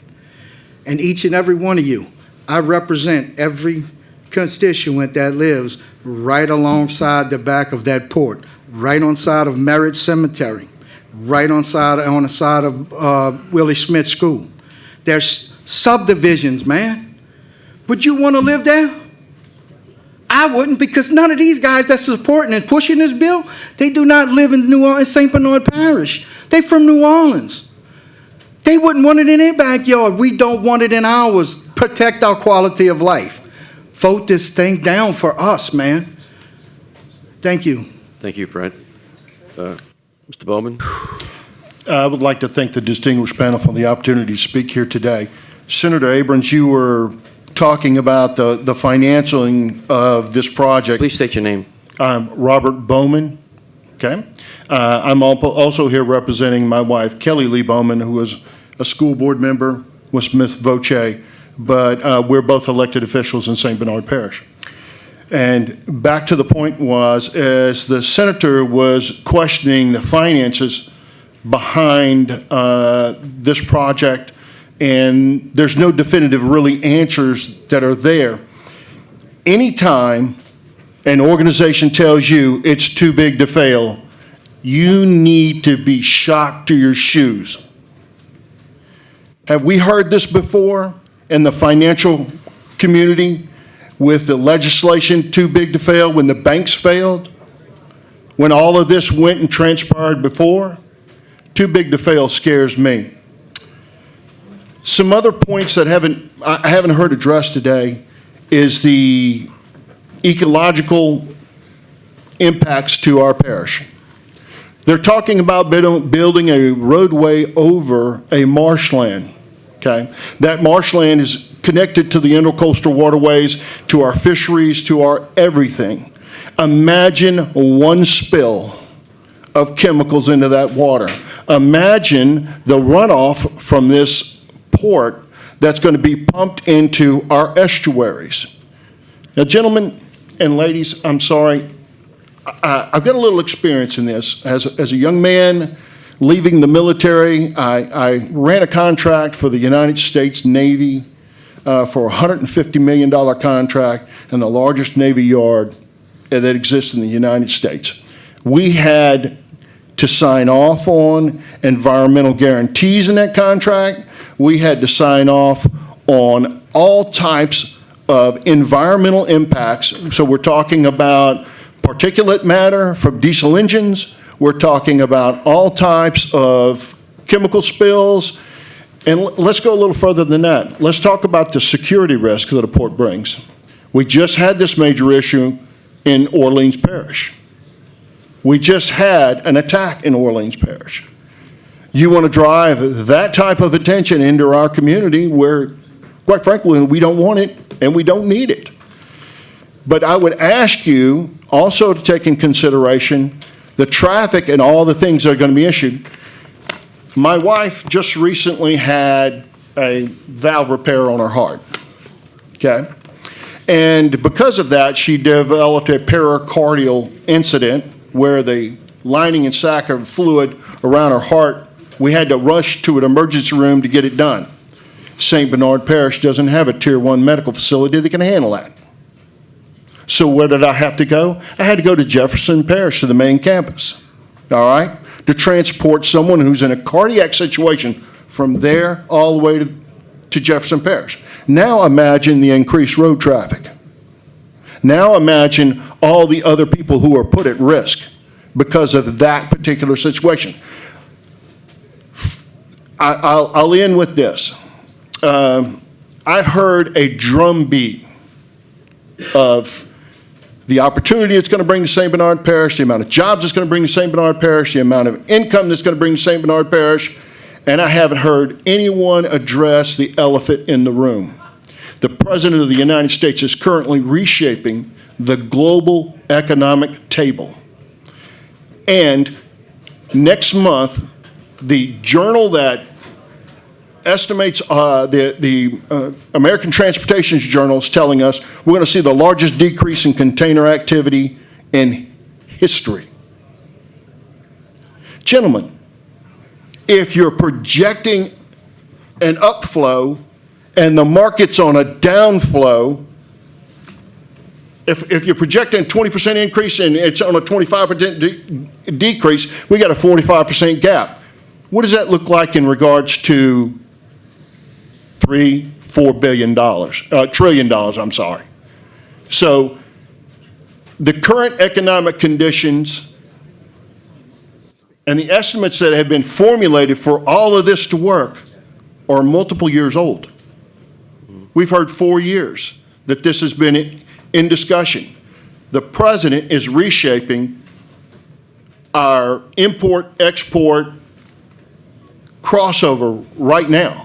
And each and every one of you, I represent every constituent that lives right alongside the back of that port, right on side of Merritt Cemetery, right on the side of Willie Smith School. There's subdivisions, man. Would you want to live there? I wouldn't, because none of these guys that's supporting and pushing this bill, they do not live in New Orleans, St. Bernard Parish. They from New Orleans. They wouldn't want it in their backyard. We don't want it in ours. Protect our quality of life. Vote this thing down for us, man. Thank you. Thank you, Fred. Mr. Bowman? I would like to thank the distinguished panel for the opportunity to speak here today. Senator Abrams, you were talking about the financing of this project. Please state your name. I'm Robert Bowman. Okay. I'm also here representing my wife, Kelly Lee Bowman, who is a school board member with Smith Voce, but we're both elected officials in St. Bernard Parish. And back to the point was, as the senator was questioning the finances behind this project, and there's no definitive really answers that are there. Anytime an organization tells you it's too big to fail, you need to be shocked to your shoes. Have we heard this before in the financial community with the legislation too big to fail, when the banks failed, when all of this went and transpired before? Too big to fail scares me. Some other points that I haven't heard addressed today is the ecological impacts to our parish. They're talking about building a roadway over a marshland, okay? That marshland is connected to the intercoastal waterways, to our fisheries, to our everything. Imagine one spill of chemicals into that water. Imagine the runoff from this port that's going to be pumped into our estuaries. Now, gentlemen and ladies, I'm sorry, I've got a little experience in this. As a young man leaving the military, I ran a contract for the United States Navy for a $150 million contract and the largest Navy yard that exists in the United States. We had to sign off on environmental guarantees in that contract. We had to sign off on all types of environmental impacts. So we're talking about particulate matter from diesel engines. We're talking about all types of chemical spills. And let's go a little further than that. Let's talk about the security risk that a port brings. We just had this major issue in Orleans Parish. We just had an attack in Orleans Parish. You want to drive that type of attention into our community where, quite frankly, we don't want it and we don't need it. But I would ask you also to take in consideration the traffic and all the things that are going to be issued. My wife just recently had a valve repair on her heart, okay? And because of that, she developed a pericardial incident where the lining and sac of fluid around her heart, we had to rush to an emergency room to get it done. St. Bernard Parish doesn't have a Tier 1 medical facility that can handle that. So where did I have to go? I had to go to Jefferson Parish, to the main campus, all right, to transport someone who's in a cardiac situation from there all the way to Jefferson Parish. Now imagine the increased road traffic. Now imagine all the other people who are put at risk because of that particular situation. I'll end with this. I've heard a drumbeat of the opportunity it's going to bring to St. Bernard Parish, the amount of jobs it's going to bring to St. Bernard Parish, the amount of income that's going to bring to St. Bernard Parish, and I haven't heard anyone address the elephant in the room. The President of the United States is currently reshaping the global economic table. And next month, the journal that estimates, the American Transportation Journal is telling us we're going to see the largest decrease in container activity in history. Gentlemen, if you're projecting an upflow and the market's on a downflow, if you're projecting a 20% increase and it's on a 25% decrease, we got a 45% gap. What does that look like in regards to $4 billion, trillion dollars, I'm sorry. So the current economic conditions and the estimates that have been formulated for all of this to work are multiple years old. We've heard 4 years that this has been in discussion. The President is reshaping our import-export crossover right now.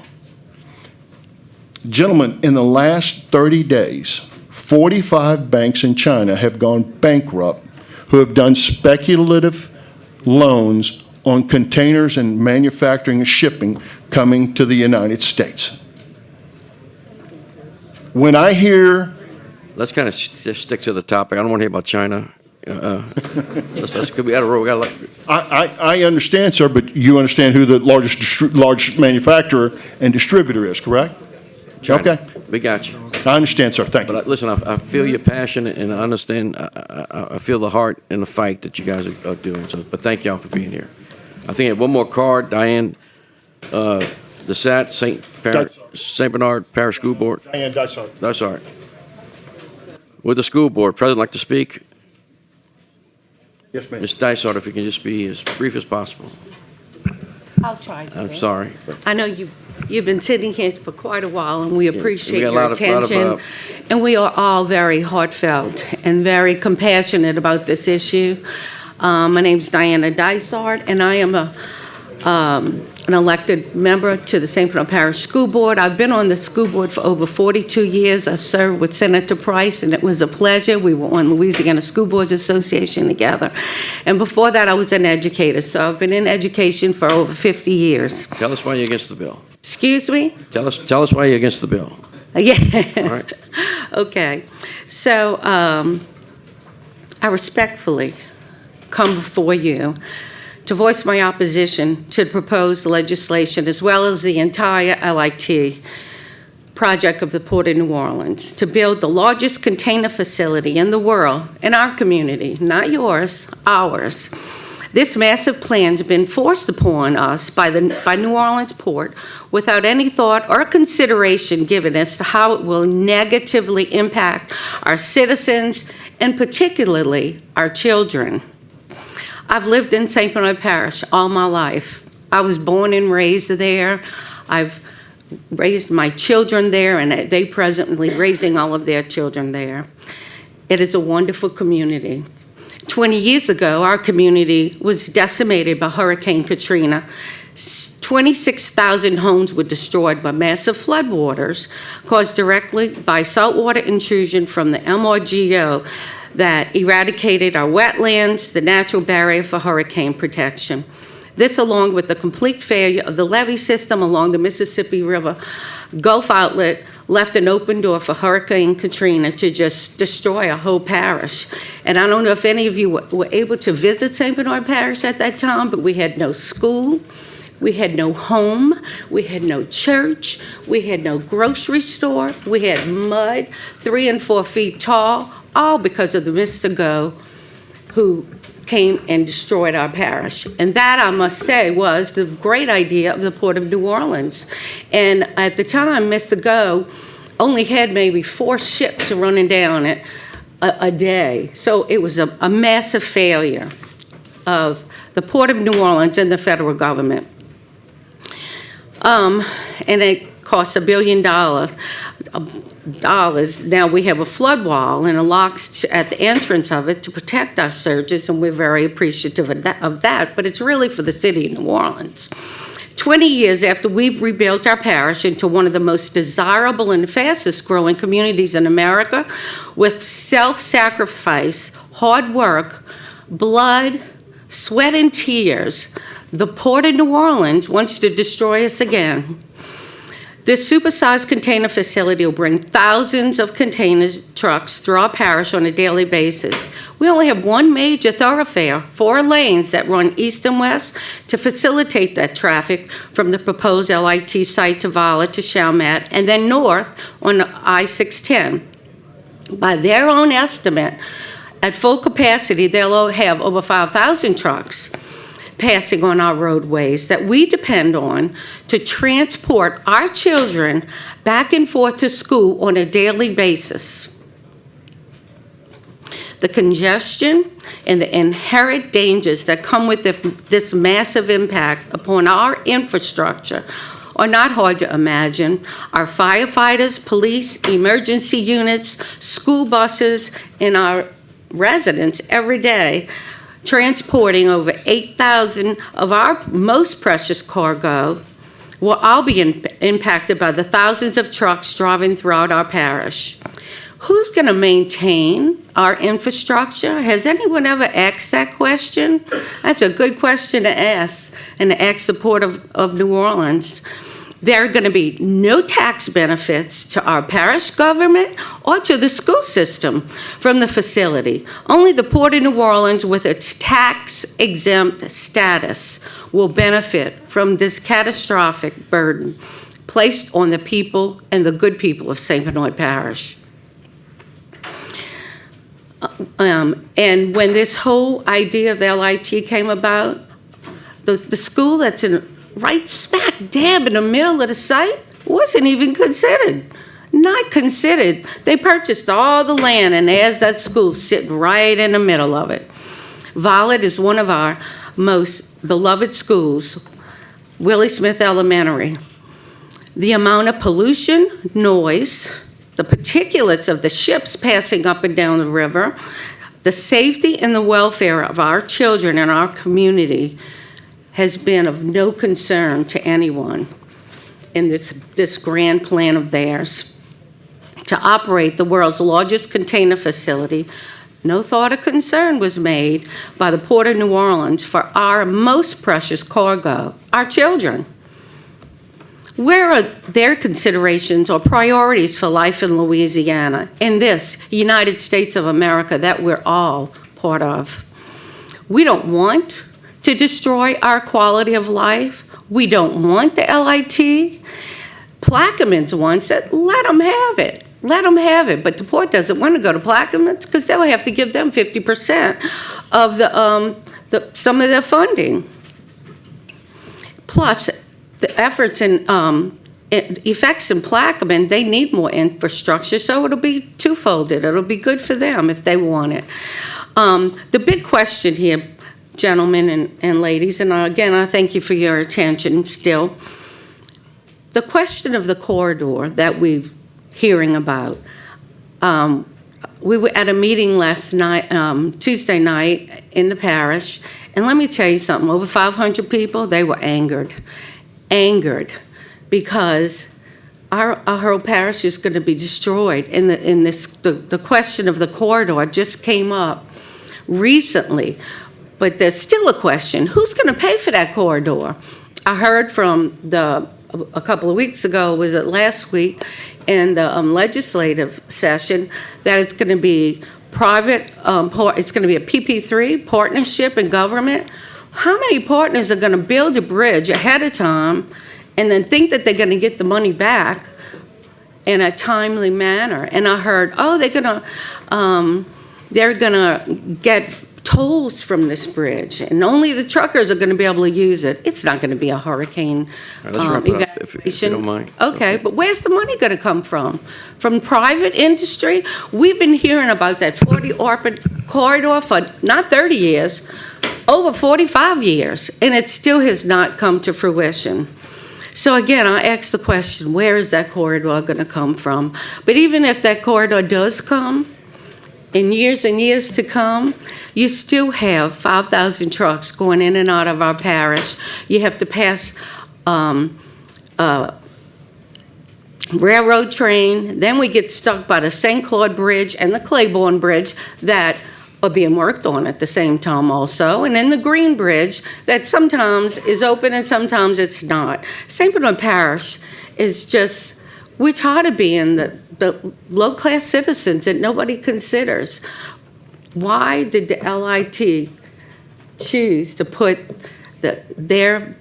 Gentlemen, in the last 30 days, 45 banks in China have gone bankrupt who have done speculative loans on containers and manufacturing and shipping coming to the United States. When I hear... Let's kind of just stick to the topic. I don't want to hear about China. Let's could be out of road. I understand, sir, but you understand who the large manufacturer and distributor is, correct? China. Okay. We got you. I understand, sir. Thank you. But listen, I feel your passion and I understand. I feel the heart and the fight that you guys are doing. So, but thank y'all for being here. I think I have one more card. Diane, the SAT, St. Bernard Parish School Board. Diane Dysart. Dysart. With the school board, President like to speak. Yes, ma'am. Ms. Dysart, if you can just be as brief as possible. I'll try to. I'm sorry. I know you've been sitting here for quite a while, and we appreciate got a your lot of, attention. And we are all very heartfelt and very compassionate about this issue. My name's Diana Dysart, and I am an elected member to the St. Bernard Parish School Board. I've been on the school board for over 42 years. I served with Senator Price, and it was a pleasure. We were on Louisiana School Boards Association together. And before that, I was an educator, so I've been in education for over 50 years. Tell us why you're against the bill. Excuse me? Tell us why you're against the bill. Yeah. All right. Okay. So I respectfully come before you to voice my opposition to the proposed legislation as well as the entire LIT project of the Port of New Orleans to build the largest container facility in the world, in our community, not yours, ours. This massive plan has been forced upon us by New Orleans Port without any thought or consideration given as to how it will negatively impact our citizens and particularly our children. I've lived in St. Bernard Parish all my life. I was born and raised there. I've raised my children there, and they presently raising all of their children there. It is a wonderful community. 20 years ago, our community was decimated by Hurricane Katrina. 26,000 homes were destroyed by massive floodwaters caused directly by saltwater intrusion from the MRGO that eradicated our wetlands, the natural barrier for hurricane protection. This, along with the complete failure of the levee system along the Mississippi River Gulf outlet, left an open door for Hurricane Katrina to just destroy a whole parish. And I don't know if any of you were able to visit St. Bernard Parish at that time, but we had no school, we had no home, we had no church, we had no grocery store, we had mud 3 and 4 feet tall, all because of the Mr. Go who came and destroyed our parish. And that, I must say, was the great idea of the Port of New Orleans. And at the time, Mr. Go only had maybe 4 ships running down it a day. So it was a massive failure of the Port of New Orleans and the federal government. And it cost $1 billion. Now we have a flood wall and a locks at the entrance of it to protect our surges, and we're very appreciative of that, but it's really for the city of New Orleans. 20 years after we've rebuilt our parish into one of the most desirable and fastest growing communities in America, with self-sacrifice, hard work, blood, sweat, and tears, the Port of New Orleans wants to destroy us again. This supersized container facility will bring thousands of container trucks through our parish on a daily basis. We only have one major thoroughfare, 4 lanes that run east and west to facilitate that traffic from the proposed LIT site to Violet to Chalmette, and then north on I-610. By their own estimate, at full capacity, they'll have over 5,000 trucks passing on our roadways that we depend on to transport our children back and forth to school on a daily basis. The congestion and the inherent dangers that come with this massive impact upon our infrastructure are not hard to imagine. Our firefighters, police, emergency units, school buses, and our residents every day transporting over 8,000 of our most precious cargo will all be impacted by the thousands of trucks driving throughout our parish. Who's going to maintain our infrastructure? Has anyone ever asked that question? That's a good question to ask, and to ask the Port of New Orleans. There are going to be no tax benefits to our parish government or to the school system from the facility. Only the Port of New Orleans, with its tax-exempt status, will benefit from this catastrophic burden placed on the people and the good people of St. Bernard Parish. And when this whole idea of LIT came about, the school that's right smack dab in the middle of the site wasn't even considered. Not considered. They purchased all the land, and there's that school sitting right in the middle of it. Violet is one of our most beloved schools, Willie Smith Elementary. The amount of pollution, noise, the particulates of the ships passing up and down the river, the safety and the welfare of our children and our community has been of no concern to anyone in this grand plan of theirs. To operate the world's largest container facility, no thought or concern was made by the Port of New Orleans for our most precious cargo, our children. Where are their considerations or priorities for life in Louisiana, in this United States of America that we're all part of? We don't want to destroy our quality of life. We don't want the LIT. Plaquemines wants it. Let them have it. Let them have it. But the Port doesn't want to go to Plaquemines because they'll have to give them 50% of some of their funding. Plus, the efforts and effects in Plaquemine, they need more infrastructure, so it'll be twofolded. It'll be good for them if they want it. The big question here, gentlemen and ladies, and again, I thank you for your attention still. The question of the corridor that we're hearing about, we were at a meeting last night, Tuesday night in the parish, and let me tell you something, over 500 people, they were angered because our whole parish is going to be destroyed. The question of the corridor just came up recently, but there's still a question, who's going to pay for that corridor? I heard from a couple of weeks ago, was it last week, in the legislative session, that it's going to be private, it's going to be a PP3, partnership and government. How many partners are going to build a bridge ahead of time and then think that they're going to get the money back in a timely manner? And I heard, oh, they're going to get tolls from this bridge, and only the truckers are going to be able to use it. It's not going to be a hurricane All right, let's wrap it up, if you don't mind. Okay, but where's the money going to come from? From private industry? We've been hearing about that 40 ARPA corridor for not 30 years, over 45 years, and it still has not come to fruition. So again, I ask the question, where is that corridor going to come from? But even if that corridor does come, in years and years to come, you still have 5,000 trucks going in and out of our parish. You have to pass railroad train. Then we get stuck by the St. Claude Bridge and the Claiborne Bridge that are being worked on at the same time also. And then the Green Bridge that sometimes is open and sometimes it's not. St. Bernard Parish is just, we're tired of being the low-class citizens that nobody considers. Why did the LIT choose to put their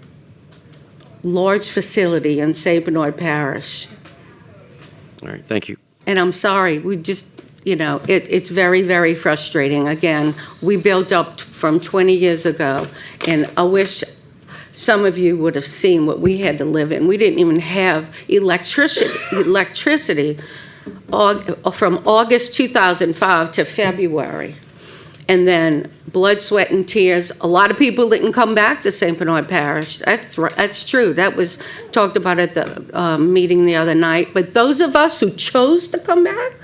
large facility in St. Bernard Parish? All right, thank you. And I'm sorry, we just, it's very, very frustrating. Again, we built up from 20 years ago, and I wish some of you would have seen what we had to live in. We didn't even have electricity from August 2005 to February. And then blood, sweat, and tears. A lot of people didn't come back to St. Bernard Parish. That's true. That was talked about at the meeting the other night. But those of us who chose to come back,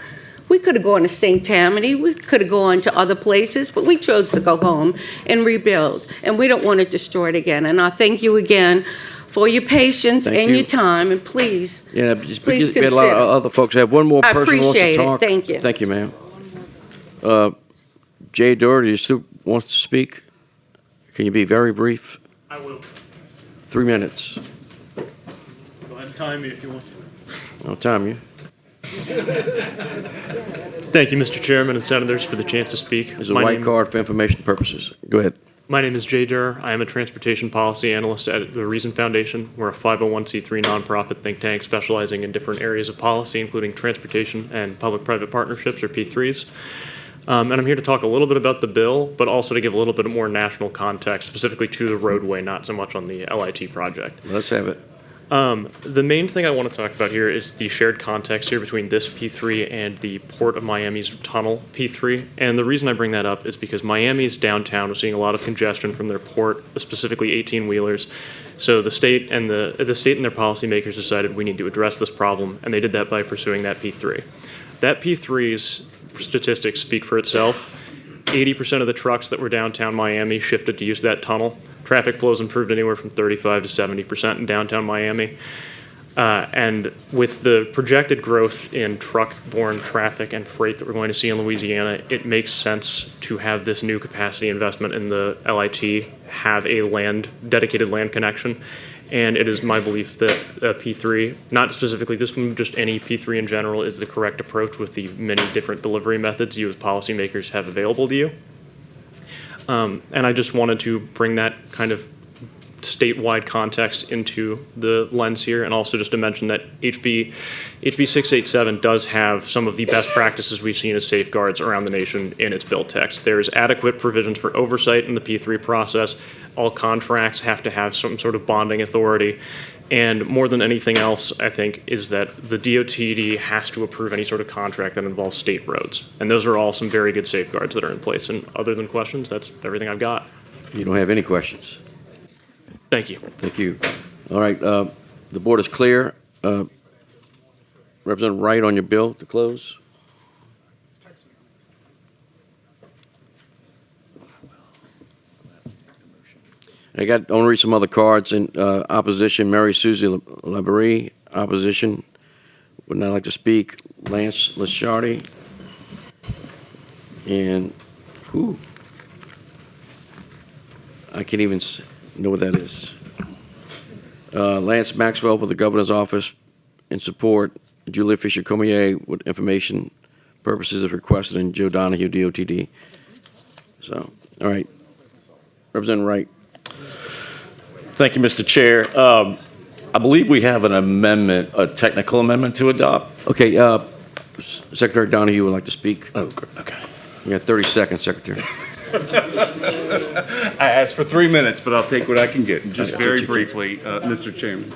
we could have gone to St. Tammany, we could have gone to other places, but we chose to go home and rebuild. And we don't want to destroy it again. And I thank you again for your patience Thank and you. your time, and please, Yeah, please we had a lot consider. of other folks. I have one more I person who wants to appreciate it. talk. Thank you. Thank you, ma'am. Jay Doherty still wants to speak. Can you be very brief? I will. 3 minutes. Go ahead and time me if you want to. I'll time you. Thank you, Mr. Chairman and Senators, for the chance to speak. There's a white card for information purposes. Go ahead. My name is Jay Durr. I am a transportation policy analyst at the Reason Foundation. We're a 501c3 nonprofit think tank specializing in different areas of policy, including transportation and public-private partnerships, or P3s. And I'm here to talk a little bit about the bill, but also to give a little bit more national context, specifically to the roadway, not so much on the LIT project. Let's have it. The main thing I want to talk about here is the shared context here between this P3 and the Port of Miami's tunnel P3. And the reason I bring that up is because Miami's downtown was seeing a lot of congestion from their port, specifically 18-wheelers. So the state and their policymakers decided we need to address this problem, and they did that by pursuing that P3. That P3's statistics speak for itself. 80% of the trucks that were downtown Miami shifted to use that tunnel. Traffic flows improved anywhere from 35 to 70% in downtown Miami. And with the projected growth in truck-borne traffic and freight that we're going to see in Louisiana, it makes sense to have this new capacity investment in the LIT have a dedicated land connection. And it is my belief that P3, not specifically this one, just any P3 in general, is the correct approach with the many different delivery methods you as policymakers have available to you. And I just wanted to bring that kind of statewide context into the lens here, and also just to mention that HB 687 does have some of the best practices we've seen as safeguards around the nation in its bill text. There's adequate provisions for oversight in the P3 process. All contracts have to have some sort of bonding authority. And more than anything else, I think, is that the DOTD has to approve any sort of contract that involves state roads. And those are all some very good safeguards that are in place. And other than questions, that's everything I've got. You don't have any questions? Thank you. Thank you. All right, the board is clear. Representative Wright, on your bill to close. I want to read some other cards. In opposition, Mary Susie Laberie. Opposition, would not like to speak. Lance Lasciardi. And, I can't even know what that is. Lance Maxwell with the Governor's Office in support. Julia Fisher-Comier with information purposes if requested, and Joe Donahue, DOTD. So, all right. Representative Wright. Thank you, Mr. Chair. I believe we have an amendment, a technical amendment to adopt. Okay, Secretary Donahue would like to speak. Oh, great. Okay. You got 30 seconds, Secretary. I asked for 3 minutes, but I'll take what I can get. Just very briefly, Mr. Chairman.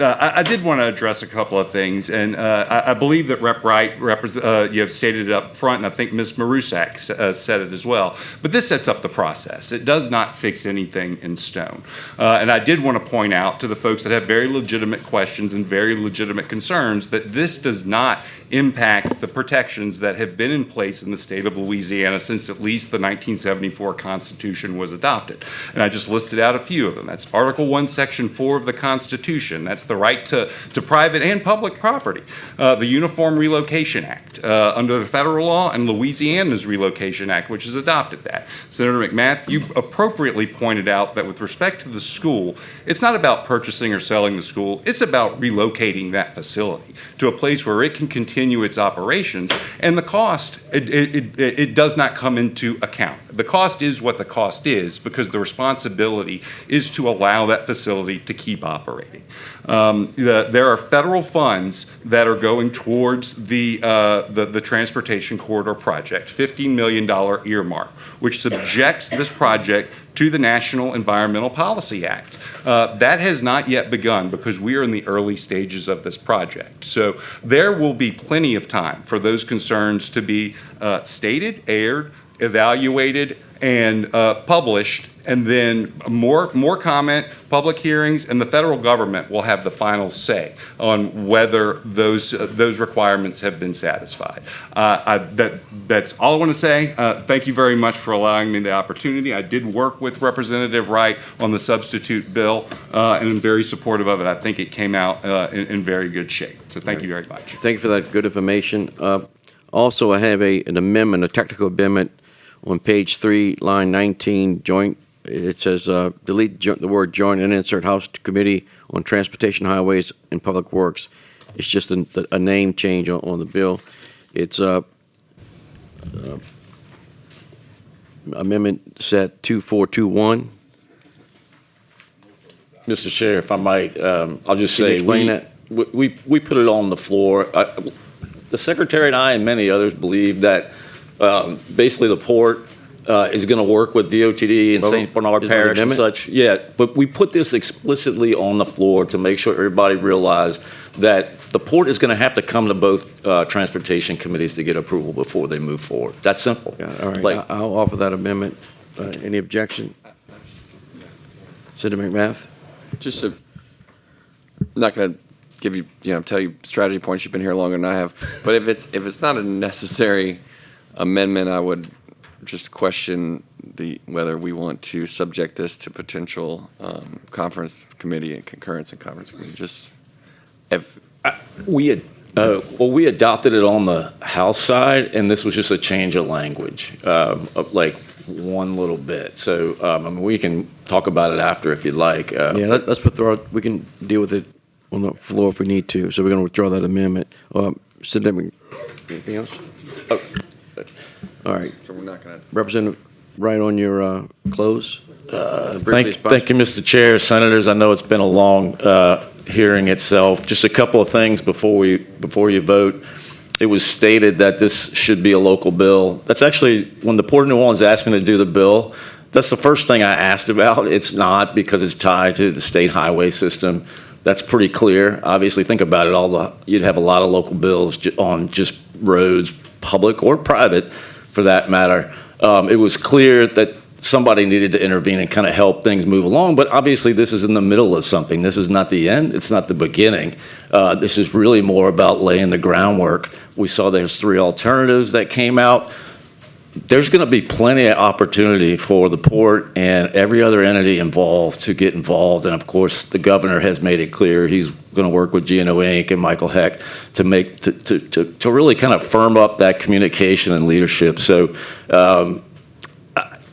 I did want to address a couple of things, and I believe that Rep. Wright, you have stated it up front, and I think Ms. Marusak said it as well. But this sets up the process. It does not fix anything in stone. And I did want to point out to the folks that have very legitimate questions and very legitimate concerns that this does not impact the protections that have been in place in the state of Louisiana since at least the 1974 Constitution was adopted. And I just listed out a few of them. That's Article 1, Section 4 of the Constitution. That's the right to private and public property. The Uniform Relocation Act under the federal law, and Louisiana's Relocation Act, which has adopted that. Senator McMath, you appropriately pointed out that with respect to the school, it's not about purchasing or selling the school. It's about relocating that facility to a place where it can continue its operations. And the cost, it does not come into account. The cost is what the cost is because the responsibility is to allow that facility to keep operating. There are federal funds that are going towards the Transportation Corridor Project, $15 million earmark, which subjects this project to the National Environmental Policy Act. That has not yet begun because we are in the early stages of this project. So there will be plenty of time for those concerns to be stated, aired, evaluated, and published, and then more comment, public hearings, and the federal government will have the final say on whether those requirements have been satisfied. That's all I want to say. Thank you very much for allowing me the opportunity. I did work with Representative Wright on the substitute bill, and I'm very supportive of it. I think it came out in very good shape. So thank you very much. Thank you for that good information. Also, I have an amendment, a technical amendment on page 3, line 19, joint. It says delete the word joint and insert House Committee on Transportation, Highways, and Public Works. It's just a name change on the bill. It's amendment set 2421. Mr. Chair, if I might, I'll just Can you say explain that? we put it on the floor. The Secretary and I and many others believe that basically the port is going to work with DOTD and St. Bernard Parish and such. Yeah, but we put this explicitly on the floor to make sure everybody realized that the port is going to have to come to both transportation committees to get approval before they move forward. That's simple. Yeah, all right, I'll offer that amendment. Any objection? Senator McMath? Just I'm not going to give you, tell you strategy points. You've been here longer than I have. But if it's not a necessary amendment, I would just question whether we want to subject this to potential conference committee and concurrence and conference committee. Just we adopted it on the House side, and this was just a change of language, of like one little bit. So I mean, we can talk about it after if you'd like. Yeah, let's withdraw. We can deal with it on the floor if we need to. So we're going to withdraw that amendment. Senator, anything else? Oh. All right. So we're not going to. Representative Wright, on your close. Thank you, Mr. Chair, Senators. I know it's been a long hearing itself. Just a couple of things before you vote. It was stated that this should be a local bill. That's actually, when the Port of New Orleans asked me to do the bill, that's the first thing I asked about. It's not, because it's tied to the state highway system. That's pretty clear. Obviously, think about it. You'd have a lot of local bills on just roads, public or private, for that matter. It was clear that somebody needed to intervene and kind of help things move along, but obviously this is in the middle of something. This is not the end. It's not the beginning. This is really more about laying the groundwork. We saw there's 3 alternatives that came out. there's going to be plenty of opportunity for the port and every other entity involved to get involved. And of course, the governor has made it clear he's going to work with GNO Inc. and Michael Heck to make to really kind of firm up that communication and leadership. So,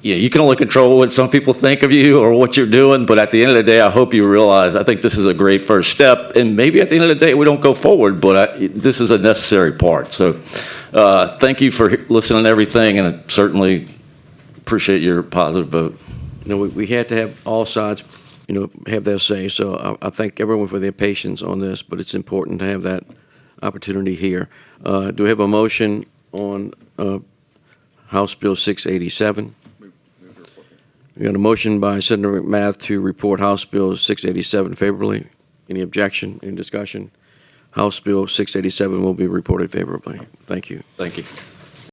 you can only control what some people think of you or what you're doing, but at the end of the day, I hope you realize I think this is a great first step. And maybe at the end of the day, we don't go forward, but this is a necessary part. So thank you for listening to everything, and I certainly appreciate your positive vote. We had to have all sides, have their say. So I thank everyone for their patience on this, but it's important to have that opportunity here. Do we have a motion on House Bill 687? We got a motion by Senator McMath to report House Bill 687 favorably. Any objection? Any discussion? House Bill 687 will be reported favorably. Thank you. Thank you.